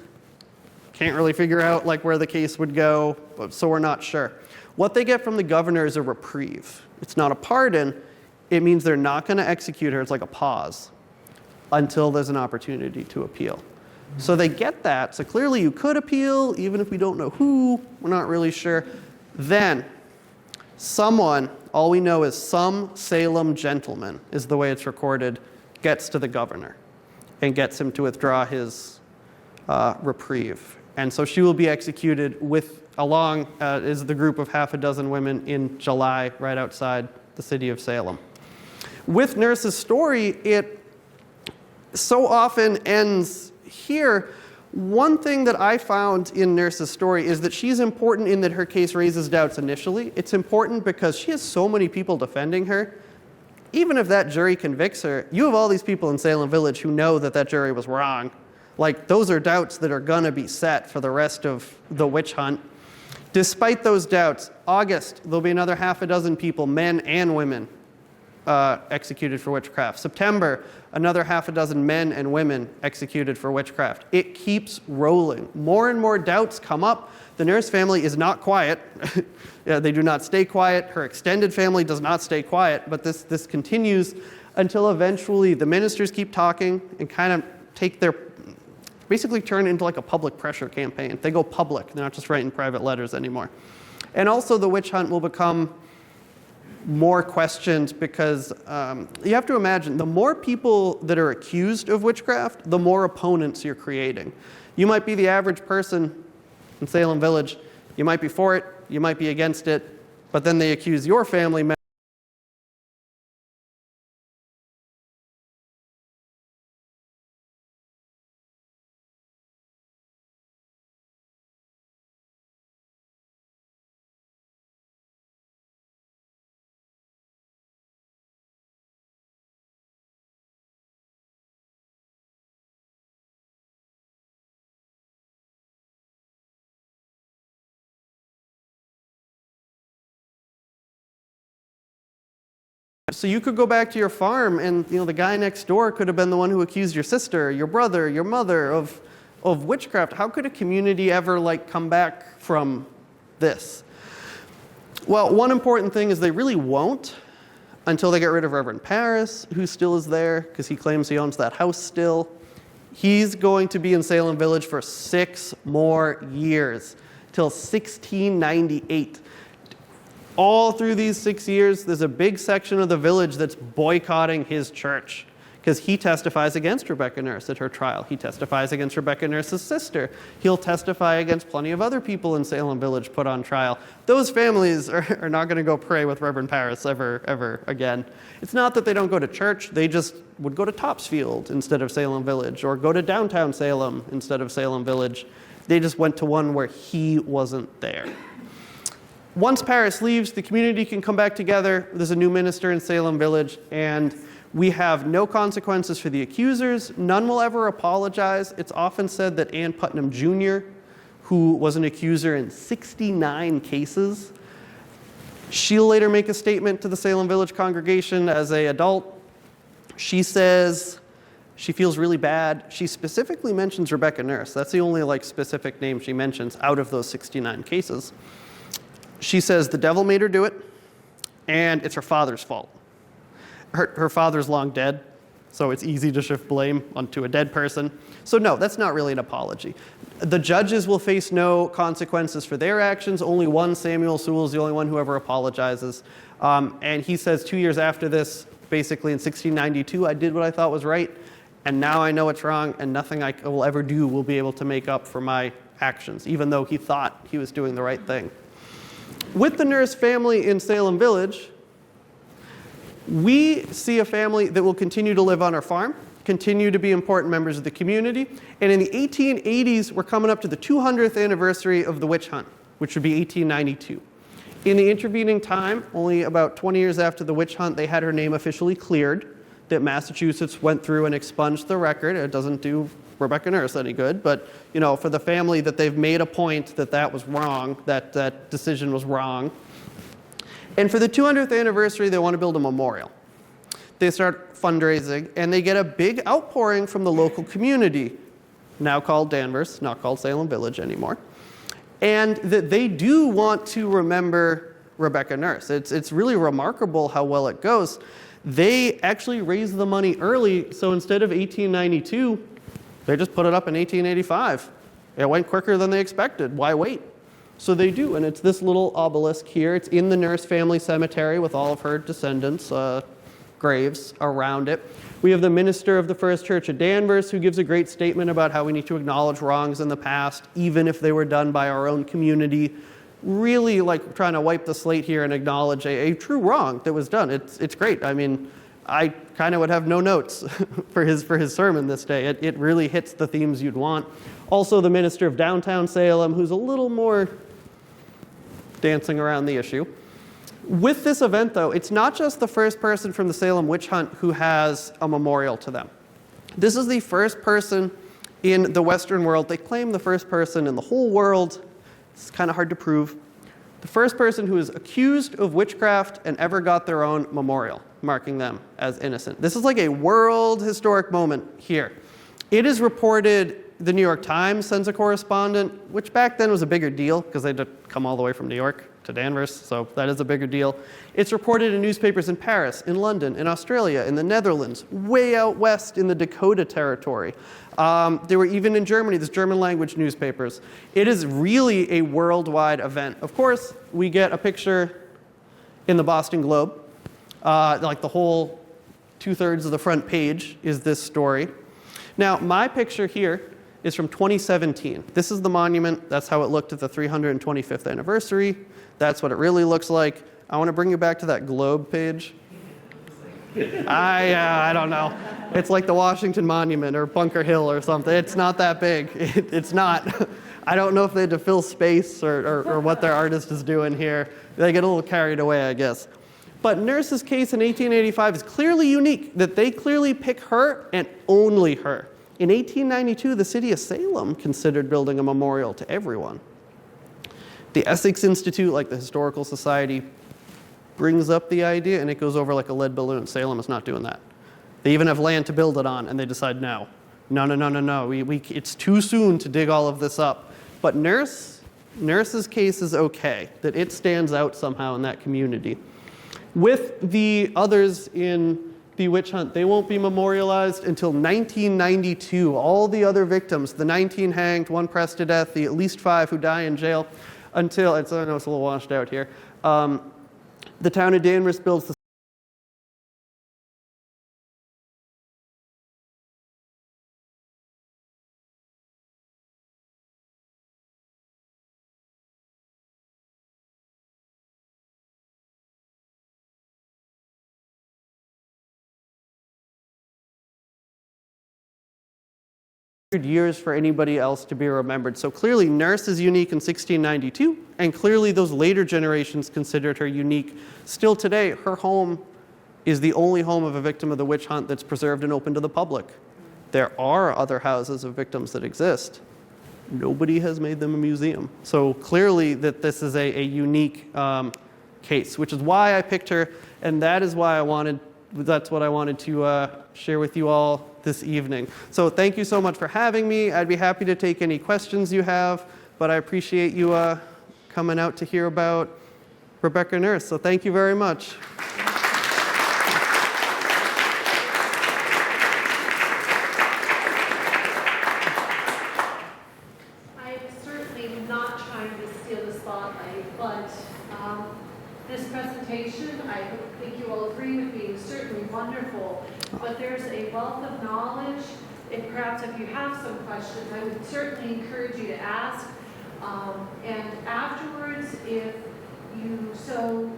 Can't really figure out like where the case would go, so we're not sure. What they get from the governor is a reprieve. It's not a pardon. It means they're not going to execute her. It's like a pause until there's an opportunity to appeal. So they get that. So clearly you could appeal, even if we don't know who. We're not really sure. Then someone, all we know is some Salem gentleman, is the way it's recorded, gets to the governor and gets him to withdraw his reprieve. And so she will be executed along is the group of half a dozen women in July right outside the city of Salem. With Nurse's story, it so often ends here. One thing that I found in Nurse's story is that she's important in that her case raises doubts initially. It's important because she has so many people defending her. Even if that jury convicts her, you have all these people in Salem Village who know that that jury was wrong. Like, those are doubts that are going to be set for the rest of the witch hunt. Despite those doubts, August, there'll be another half a dozen people, men and women, executed for witchcraft. September, another half a dozen men and women executed for witchcraft. It keeps rolling. More and more doubts come up. The Nurse family is not quiet. They do not stay quiet. Her extended family does not stay quiet, but this continues until eventually the ministers keep talking and kind of basically turn into like a public pressure campaign. They go public. They're not just writing private letters anymore. And also the witch hunt will become more questioned because you have to imagine, the more people that are accused of witchcraft, the more opponents you're creating. You might be the average person in Salem Village. You might be for it, you might be against it, but then they accuse your family member. So you could go back to your farm and the guy next door could have been the one who accused your sister, your brother, your mother of witchcraft. How could a community ever come back from this? Well, one important thing is they really won't until they get rid of Reverend Paris, who still is there because he claims he owns that house still. He's going to be in Salem Village for 6 more years, till 1698. All through these 6 years, there's a big section of the village that's boycotting his church because he testifies against Rebecca Nurse at her trial. He testifies against Rebecca Nurse's sister. He'll testify against plenty of other people in Salem Village put on trial. Those families are not going to go pray with Reverend Paris ever again. It's not that they don't go to church. They just would go to Topsfield instead of Salem Village, or go to downtown Salem instead of Salem Village. They just went to one where he wasn't there. Once Paris leaves, the community can come back together. There's a new minister in Salem Village, and we have no consequences for the accusers. None will ever apologize. It's often said that Ann Putnam Jr., who was an accuser in 69 cases, she'll later make a statement to the Salem Village congregation as an adult. She says she feels really bad. She specifically mentions Rebecca Nurse. That's the only specific name she mentions out of those 69 cases. She says the devil made her do it, and it's her father's fault. Her father's long dead, so it's easy to shift blame onto a dead person. So no, that's not really an apology. The judges will face no consequences for their actions. Only one, Samuel Sewell, is the only one who ever apologizes. And he says 2 years after this, basically in 1692, I did what I thought was right, and now I know it's wrong, and nothing I will ever do will be able to make up for my actions, even though he thought he was doing the right thing. With the Nurse family in Salem Village, we see a family that will continue to live on our farm, continue to be important members of the community, and in the 1880s, we're coming up to the 200th anniversary of the witch hunt, which would be 1892. In the intervening time, only about 20 years after the witch hunt, they had her name officially cleared, that Massachusetts went through and expunged the record. It doesn't do Rebecca Nurse any good, but for the family that they've made a point that was wrong, that decision was wrong. And for the 200th anniversary, they want to build a memorial. They start fundraising, and they get a big outpouring from the local community, now called Danvers, not called Salem Village anymore, and that they do want to remember Rebecca Nurse. It's really remarkable how well it goes. They actually raised the money early, so instead of 1892, they just put it up in 1885. It went quicker than they expected. Why wait? So they do, and it's this little obelisk here. It's in the Nurse family cemetery with all of her descendants' graves around it. We have the minister of the First Church of Danvers who gives a great statement about how we need to acknowledge wrongs in the past, even if they were done by our own community. Really like trying to wipe the slate here and acknowledge a true wrong that was done. It's great. I mean, I kind of would have no notes for his sermon this day. It really hits the themes you'd want. Also, the minister of downtown Salem, who's a little more dancing around the issue. With this event, though, it's not just the first person from the Salem witch hunt who has a memorial to them. This is the first person in the Western world. They claim the first person in the whole world. It's kind of hard to prove. The first person who is accused of witchcraft and ever got their own memorial, marking them as innocent. This is like a world historic moment here. It is reported, the New York Times sends a correspondent, which back then was a bigger deal because they had to come all the way from New York to Danvers, so that is a bigger deal. It's reported in newspapers in Paris, in London, in Australia, in the Netherlands, way out west in the Dakota Territory. They were even in Germany, there's German language newspapers. It is really a worldwide event. Of course, we get a picture in the Boston Globe. Like the whole 2/3 of the front page is this story. Now, my picture here is from 2017. This is the monument. That's how it looked at the 325th anniversary. That's what it really looks like. I want to bring you back to that Globe page. I don't know. It's like the Washington Monument or Bunker Hill or something. It's not that big. It's not. I don't know if they had to fill space or what their artist is doing here. They get a little carried away, I guess. But Nurse's case in 1885 is clearly unique, that they clearly pick her and only her. In 1892, the city of Salem considered building a memorial to everyone. The Essex Institute, like the Historical Society, brings up the idea and it goes over like a lead balloon. Salem is not doing that. They even have land to build it on and they decide no. It's too soon to dig all of this up. But Nurse's case is okay, that it stands out somehow in that community. With the others in the witch hunt, they won't be memorialized until 1992. All the other victims, the 19 hanged, 1 pressed to death, the at least 5 who die in jail, until, I know it's a little washed out here, the town of Danvers builds the years for anybody else to be remembered. So clearly Nurse is unique in 1692, and clearly those later generations considered her unique. Still today, her home is the only home of a victim of the witch hunt that's preserved and open to the public. There are other houses of victims that exist. Nobody has made them a museum. So clearly that this is a unique case, which is why I picked her, and that's what I wanted to share with you all this evening. So thank you so much for having me. I'd be happy to take any questions you have, but I appreciate you coming out to hear about Rebecca Nurse. So thank you very much. I'm certainly not trying to steal the spotlight, but this presentation, I think you all agree with me, is certainly wonderful. But there's a wealth of knowledge, and perhaps if you have some questions, I would certainly encourage you to ask. And afterwards, if you so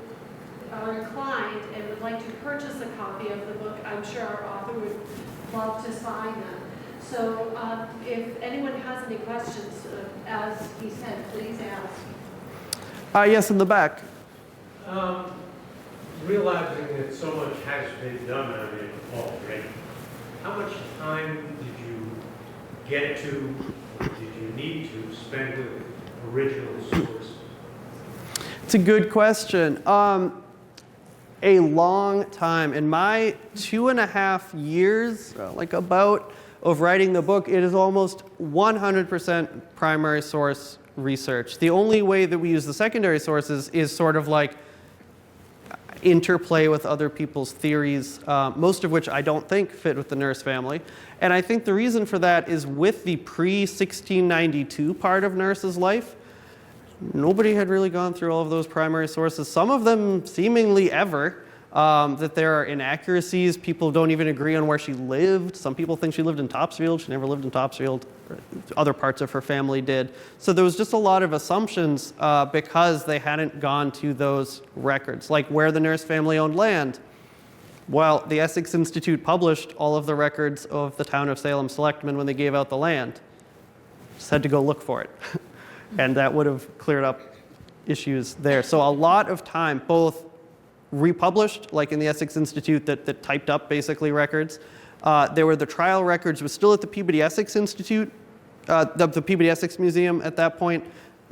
are inclined and would like to purchase a copy of the book, I'm sure our author would love to sign them. So if anyone has any questions, as he said, please ask. Yes, in the back. Realizing that so much has been done on it already, how much time did you get to, or did you need to spend with original sources? It's a good question. A long time. In my 2.5 years, of writing the book, it is almost 100% primary source research. The only way that we use the secondary sources is sort of like interplay with other people's theories, most of which I don't think fit with the nurse family. And I think the reason for that is with the pre-1692 part of nurse's life, nobody had really gone through all of those primary sources, some of them seemingly ever. That there are inaccuracies. People don't even agree on where she lived. Some people think she lived in Topsfield. She never lived in Topsfield. Other parts of her family did. So there was just a lot of assumptions because they hadn't gone to those records, like where the nurse family owned land. Well, the Essex Institute published all of the records of the town of Salem selectmen when they gave out the land. Just had to go look for it. And that would have cleared up issues there. So a lot of time, both republished, like in the Essex Institute that typed up basically records. There were the trial records, was still at the Peabody Essex Institute, the Peabody Essex Museum at that point.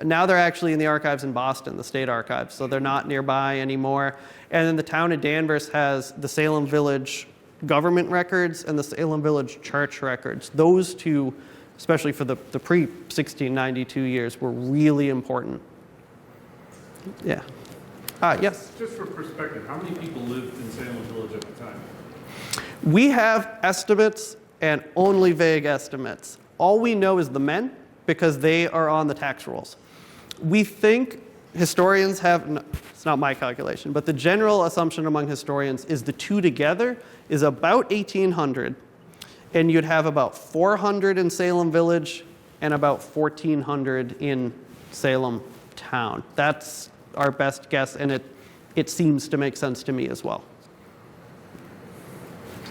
Now they're actually in the archives in Boston, the state archives, so they're not nearby anymore. And then the town of Danvers has the Salem Village government records and the Salem Village church records. Those two, especially for the pre-1692 years, were really important. Yeah. Yes? Just for perspective, how many people lived in Salem Village at the time? We have estimates and only vague estimates. All we know is the men because they are on the tax rolls. We think historians have, it's not my calculation, but the general assumption among historians is the two together is about 1,800, and you'd have about 400 in Salem Village and about 1,400 in Salem town. That's our best guess, and it seems to make sense to me as well.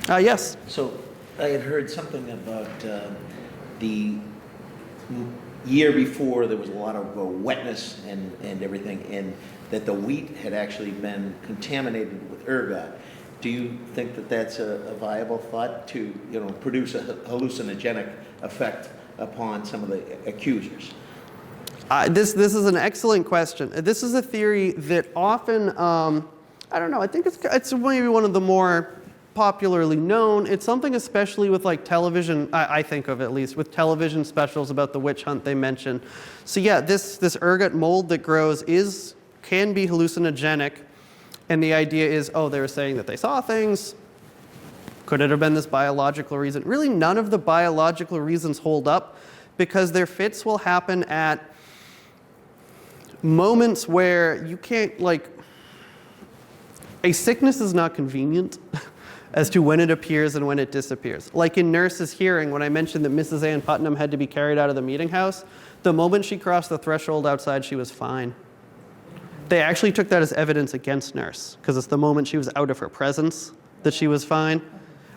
Yes? So I had heard something about the year before there was a lot of wetness and everything, and that the wheat had actually been contaminated with ergot. Do you think that that's a viable thought to, produce a hallucinogenic effect upon some of the accusers? This is an excellent question. This is a theory that often, I don't know, I think it's maybe one of the more popularly known. It's something especially with like television, I think of at least, with television specials about the witch hunt they mention. So yeah, this ergot mold that grows can be hallucinogenic. And the idea is, they were saying that they saw things. Could it have been this biological reason? Really, none of the biological reasons hold up because their fits will happen at moments where you can't, a sickness is not convenient as to when it appears and when it disappears. Like in Nurse's hearing, when I mentioned that Mrs. Ann Putnam had to be carried out of the meeting house, the moment she crossed the threshold outside, she was fine. They actually took that as evidence against Nurse, because it's the moment she was out of her presence that she was fine.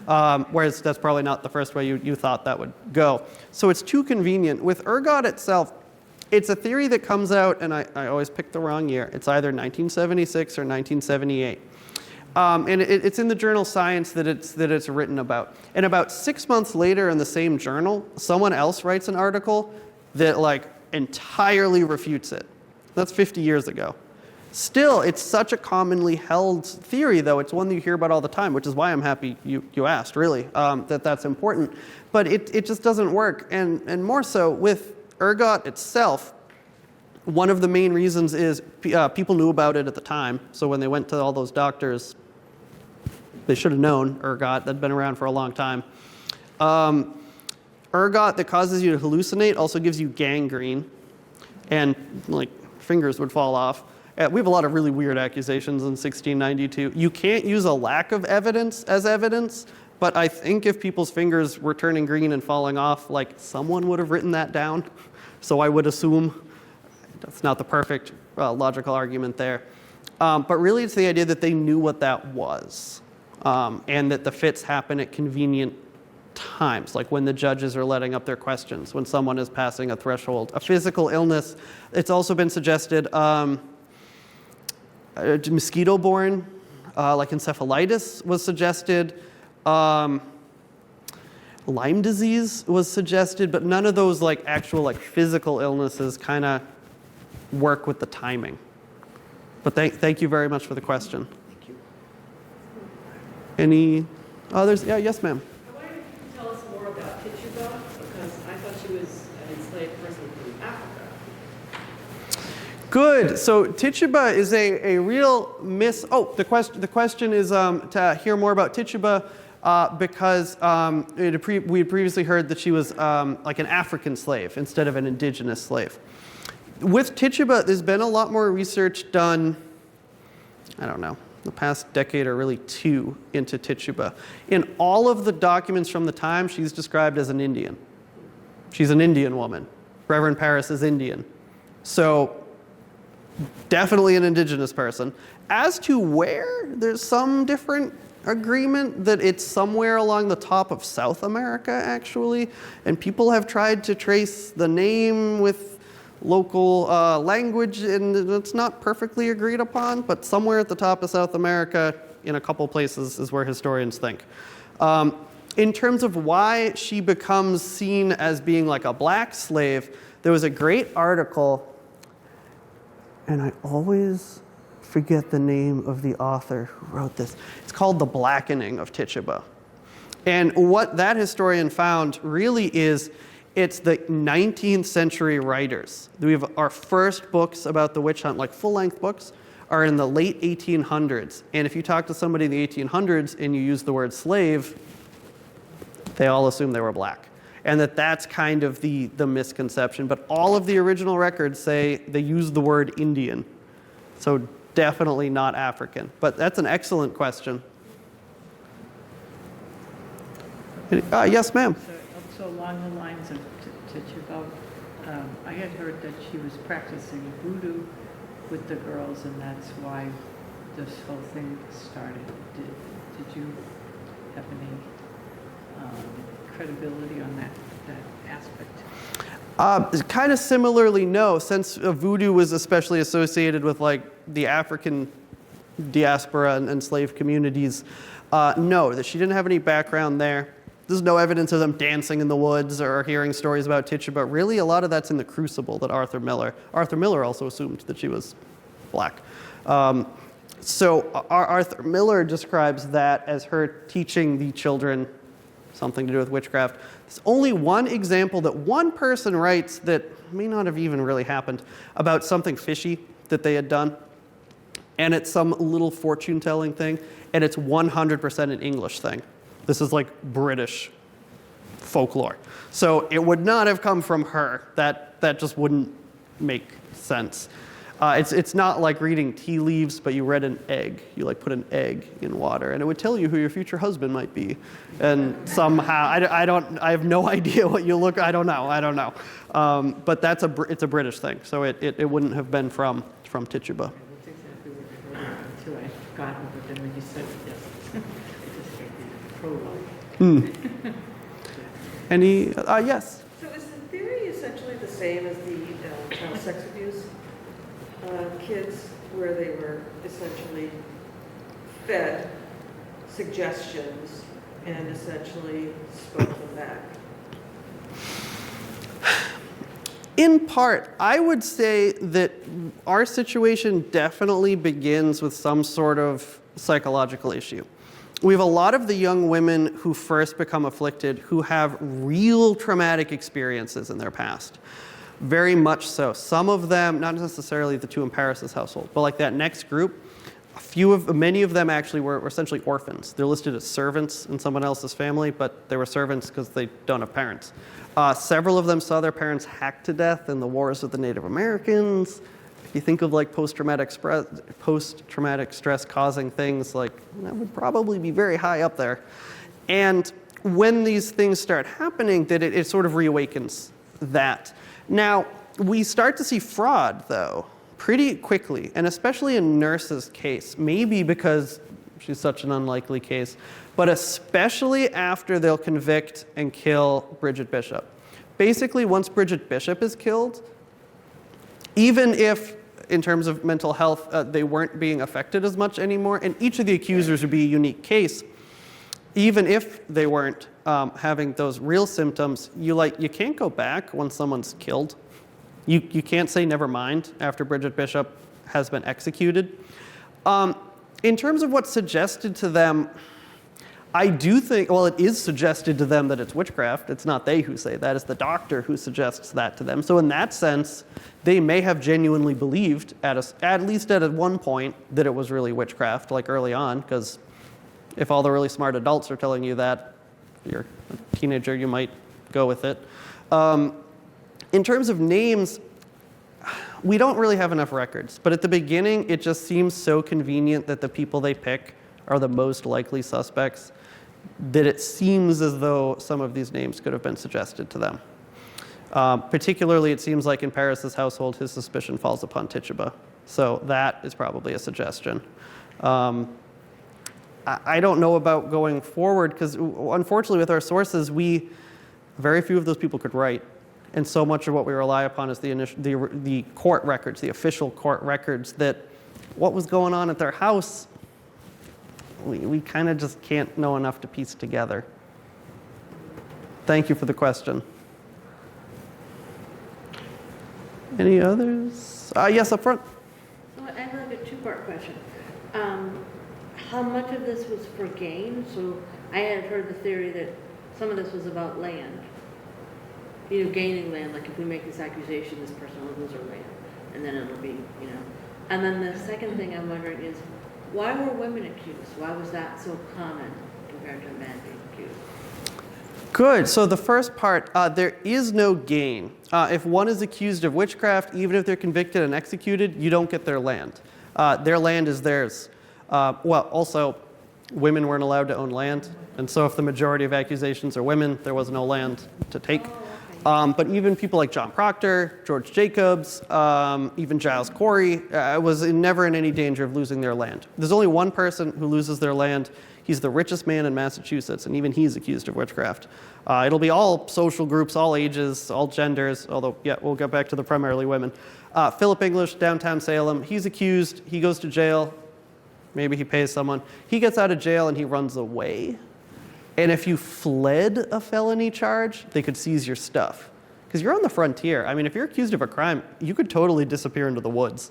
Whereas that's probably not the first way you thought that would go. So it's too convenient. With ergot itself, it's a theory that comes out, and I always pick the wrong year. It's either 1976 or 1978. And it's in the journal Science that it's written about. And about 6 months later in the same journal, someone else writes an article that entirely refutes it. That's 50 years ago. Still, it's such a commonly held theory, though. It's one that you hear about all the time, which is why I'm happy you asked, really, that's important. But it just doesn't work. And more so, with ergot itself, one of the main reasons is people knew about it at the time. So when they went to all those doctors, they should have known ergot. That'd been around for a long time. Ergot that causes you to hallucinate also gives you gangrene, and fingers would fall off. We have a lot of really weird accusations in 1692. You can't use a lack of evidence as evidence, but I think if people's fingers were turning green and falling off, someone would have written that down. So I would assume that's not the perfect logical argument there. But really it's the idea that they knew what that was, and that the fits happen at convenient times, like when the judges are letting up their questions, when someone is passing a threshold. A physical illness, it's also been suggested, mosquito-borne, like encephalitis was suggested. Lyme disease was suggested, but none of those actual physical illnesses kind of work with the timing. But thank you very much for the question. Thank you. Any others? Yeah, yes, ma'am. I wonder if you could tell us more about Tituba, because I thought she was an enslaved person from Africa. Good. So Tituba is a real Oh, the question is to hear more about Tituba because we had previously heard that she was like an African slave instead of an indigenous slave. With Tituba, there's been a lot more research done, I don't know, the past decade or really two into Tituba. In all of the documents from the time, she's described as an Indian. She's an Indian woman. Reverend Paris is Indian. So definitely an indigenous person. As to where, there's some different agreement that it's somewhere along the top of South America, actually. And people have tried to trace the name with local language, and it's not perfectly agreed upon, but somewhere at the top of South America in a couple places is where historians think. In terms of why she becomes seen as being like a black slave, there was a great article, and I always forget the name of the author who wrote this. It's called The Blackening of Tituba. And what that historian found really is it's the 19th century writers. We have our first books about the witch hunt, like full-length books, are in the late 1800s. And if you talk to somebody in the 1800s and you use the word slave, they all assume they were black. And that's kind of the misconception. But all of the original records say they use the word Indian. So definitely not African. But that's an excellent question. Yes, ma'am. So along the lines of Tituba, I had heard that she was practicing voodoo with the girls, and that's why this whole thing started. Did you have any credibility on that aspect? Kind of similarly, no. Since voodoo was especially associated with like the African diaspora and enslaved communities, no, that she didn't have any background there. There's no evidence of them dancing in the woods or hearing stories about Tituba. Really, a lot of that's in the Crucible that Arthur Miller also assumed that she was black. So Arthur Miller describes that as her teaching the children something to do with witchcraft. There's only one example that one person writes that may not have even really happened about something fishy that they had done. And it's some little fortune-telling thing, and it's 100% an English thing. This is like British folklore. So it would not have come from her. That just wouldn't make sense. It's not like reading tea leaves, but you read an egg. You like put an egg in water, and it would tell you who your future husband might be. And somehow, I have no idea what you look. I don't know. But it's a British thing. So it wouldn't have been from Tituba. That's exactly what I heard until I forgot, but then when you said it, yes. Any? Yes. So is the theory essentially the same as the child sex abuse kids, where they were essentially fed suggestions and essentially spoke them back? In part, I would say that our situation definitely begins with some sort of psychological issue. We have a lot of the young women who first become afflicted who have real traumatic experiences in their past. Very much so. Some of them, not necessarily the two in Paris's household, but like that next group, many of them actually were essentially orphans. They're listed as servants in someone else's family, but they were servants because they don't have parents. Several of them saw their parents hacked to death in the wars with the Native Americans. If you think of like post-traumatic stress causing things, like that would probably be very high up there. And when these things start happening, that it sort of reawakens that. Now, we start to see fraud, though, pretty quickly, and especially in Nurse's case, maybe because she's such an unlikely case, but especially after they'll convict and kill Bridget Bishop. Basically, once Bridget Bishop is killed, even if, in terms of mental health, they weren't being affected as much anymore, and each of the accusers would be a unique case, even if they weren't having those real symptoms, you can't go back when someone's killed. You can't say never mind after Bridget Bishop has been executed. In terms of what's suggested to them, I do think, well, it is suggested to them that it's witchcraft. It's not they who say that, it's the doctor who suggests that to them. So in that sense, they may have genuinely believed, at least at one point, that it was really witchcraft, like early on, because if all the really smart adults are telling you that, you're a teenager, you might go with it. In terms of names, we don't really have enough records, but at the beginning, it just seems so convenient that the people they pick are the most likely suspects that it seems as though some of these names could have been suggested to them. Particularly, it seems like in Paris's household, his suspicion falls upon Tituba. So that is probably a suggestion. I don't know about going forward, because unfortunately with our sources, very few of those people could write. And so much of what we rely upon is the court records, the official court records, that what was going on at their house, we kind of just can't know enough to piece together. Thank you for the question. Any others? Yes, up front. So I have like a two-part question. How much of this was for gain? So I had heard the theory that some of this was about land. You know, gaining land, like if we make this accusation, this person will lose her land. And then it'll be, you know. And then the second thing I'm wondering is, why were women accused? Why was that so common compared to men being accused? Good. So the first part, there is no gain. If one is accused of witchcraft, even if they're convicted and executed, you don't get their land. Their land is theirs. Well, also, women weren't allowed to own land. And so if the majority of accusations are women, there was no land to take. But even people like John Proctor, George Jacobs, even Giles Corey was never in any danger of losing their land. There's only one person who loses their land. He's the richest man in Massachusetts, and even he's accused of witchcraft. It'll be all social groups, all ages, all genders, although, yeah, we'll get back to the primarily women. Philip English, downtown Salem, he's accused. He goes to jail. Maybe he pays someone. He gets out of jail and he runs away. And if you fled a felony charge, they could seize your stuff. Because you're on the frontier. I mean, if you're accused of a crime, you could totally disappear into the woods.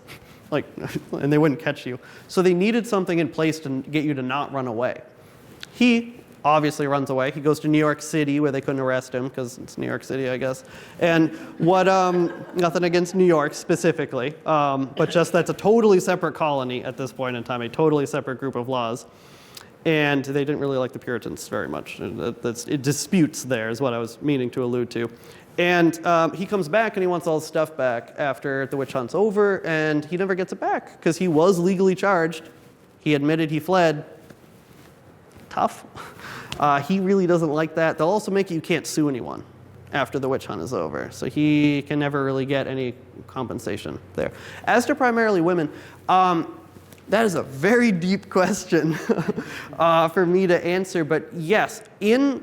And they wouldn't catch you. So they needed something in place to get you to not run away. He obviously runs away. He goes to New York City, where they couldn't arrest him, because it's New York City, I guess. And nothing against New York specifically, but just that's a totally separate colony at this point in time, a totally separate group of laws. And they didn't really like the Puritans very much. It disputes there is what I was meaning to allude to. And he comes back and he wants all his stuff back after the witch hunt's over, and he never gets it back because he was legally charged. He admitted he fled. Tough. He really doesn't like that. They'll also make it you can't sue anyone after the witch hunt is over. So he can never really get any compensation there. As to primarily women, that is a very deep question for me to answer. But yes, in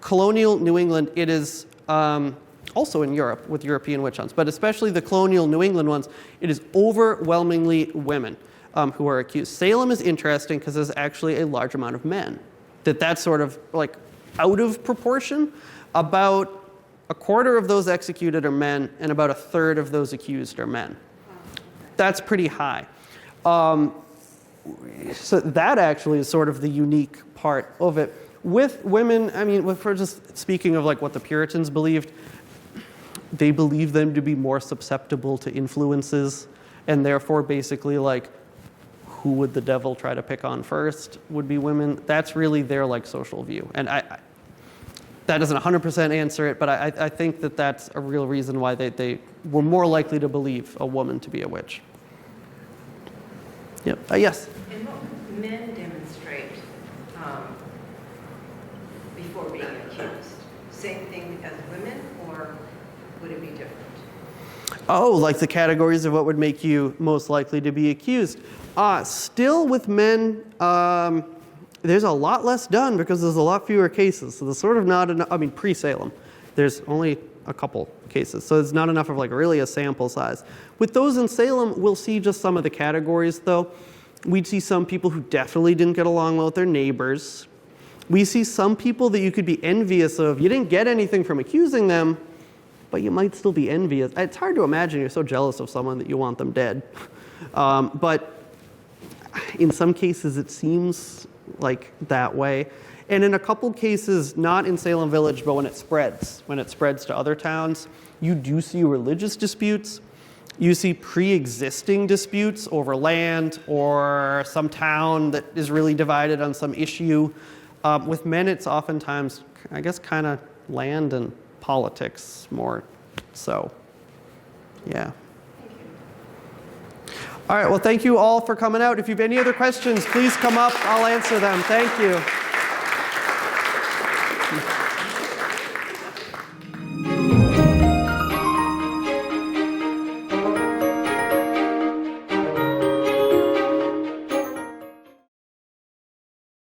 colonial New England, it is also in Europe with European witch hunts, but especially the colonial New England ones, it is overwhelmingly women who are accused. Salem is interesting because there's actually a large amount of men. That's sort of like out of proportion. About a quarter of those executed are men, and about a third of those accused are men. That's pretty high. So that actually is sort of the unique part of it. With women, I mean, if we're just speaking of like what the Puritans believed, they believed them to be more susceptible to influences, and therefore basically like who would the devil try to pick on first would be women. That's really their like social view. And that doesn't 100% answer it, but I think that that's a real reason why they were more likely to believe a woman to be a witch. Yep. Yes? And what would men demonstrate before being accused? Same thing as women, or would it be different? Oh, like the categories of what would make you most likely to be accused. Still with men, there's a lot less done because there's a lot fewer cases. So there's sort of not enough, I mean, pre-Salem, there's only a couple cases. So it's not enough of like really a sample size. With those in Salem, we'll see just some of the categories though. We'd see some people who definitely didn't get along well with their neighbors. We see some people that you could be envious of. You didn't get anything from accusing them, but you might still be envious. It's hard to imagine you're so jealous of someone that you want them dead. But in some cases, it seems like that way. And in a couple cases, not in Salem Village, but when it spreads to other towns, you do see religious disputes. You see pre-existing disputes over land or some town that is really divided on some issue. With men, it's oftentimes, I guess, kind of land and politics more so. Yeah. All right, well, thank you all for coming out. If you have any other questions, please come up. I'll answer them. Thank you.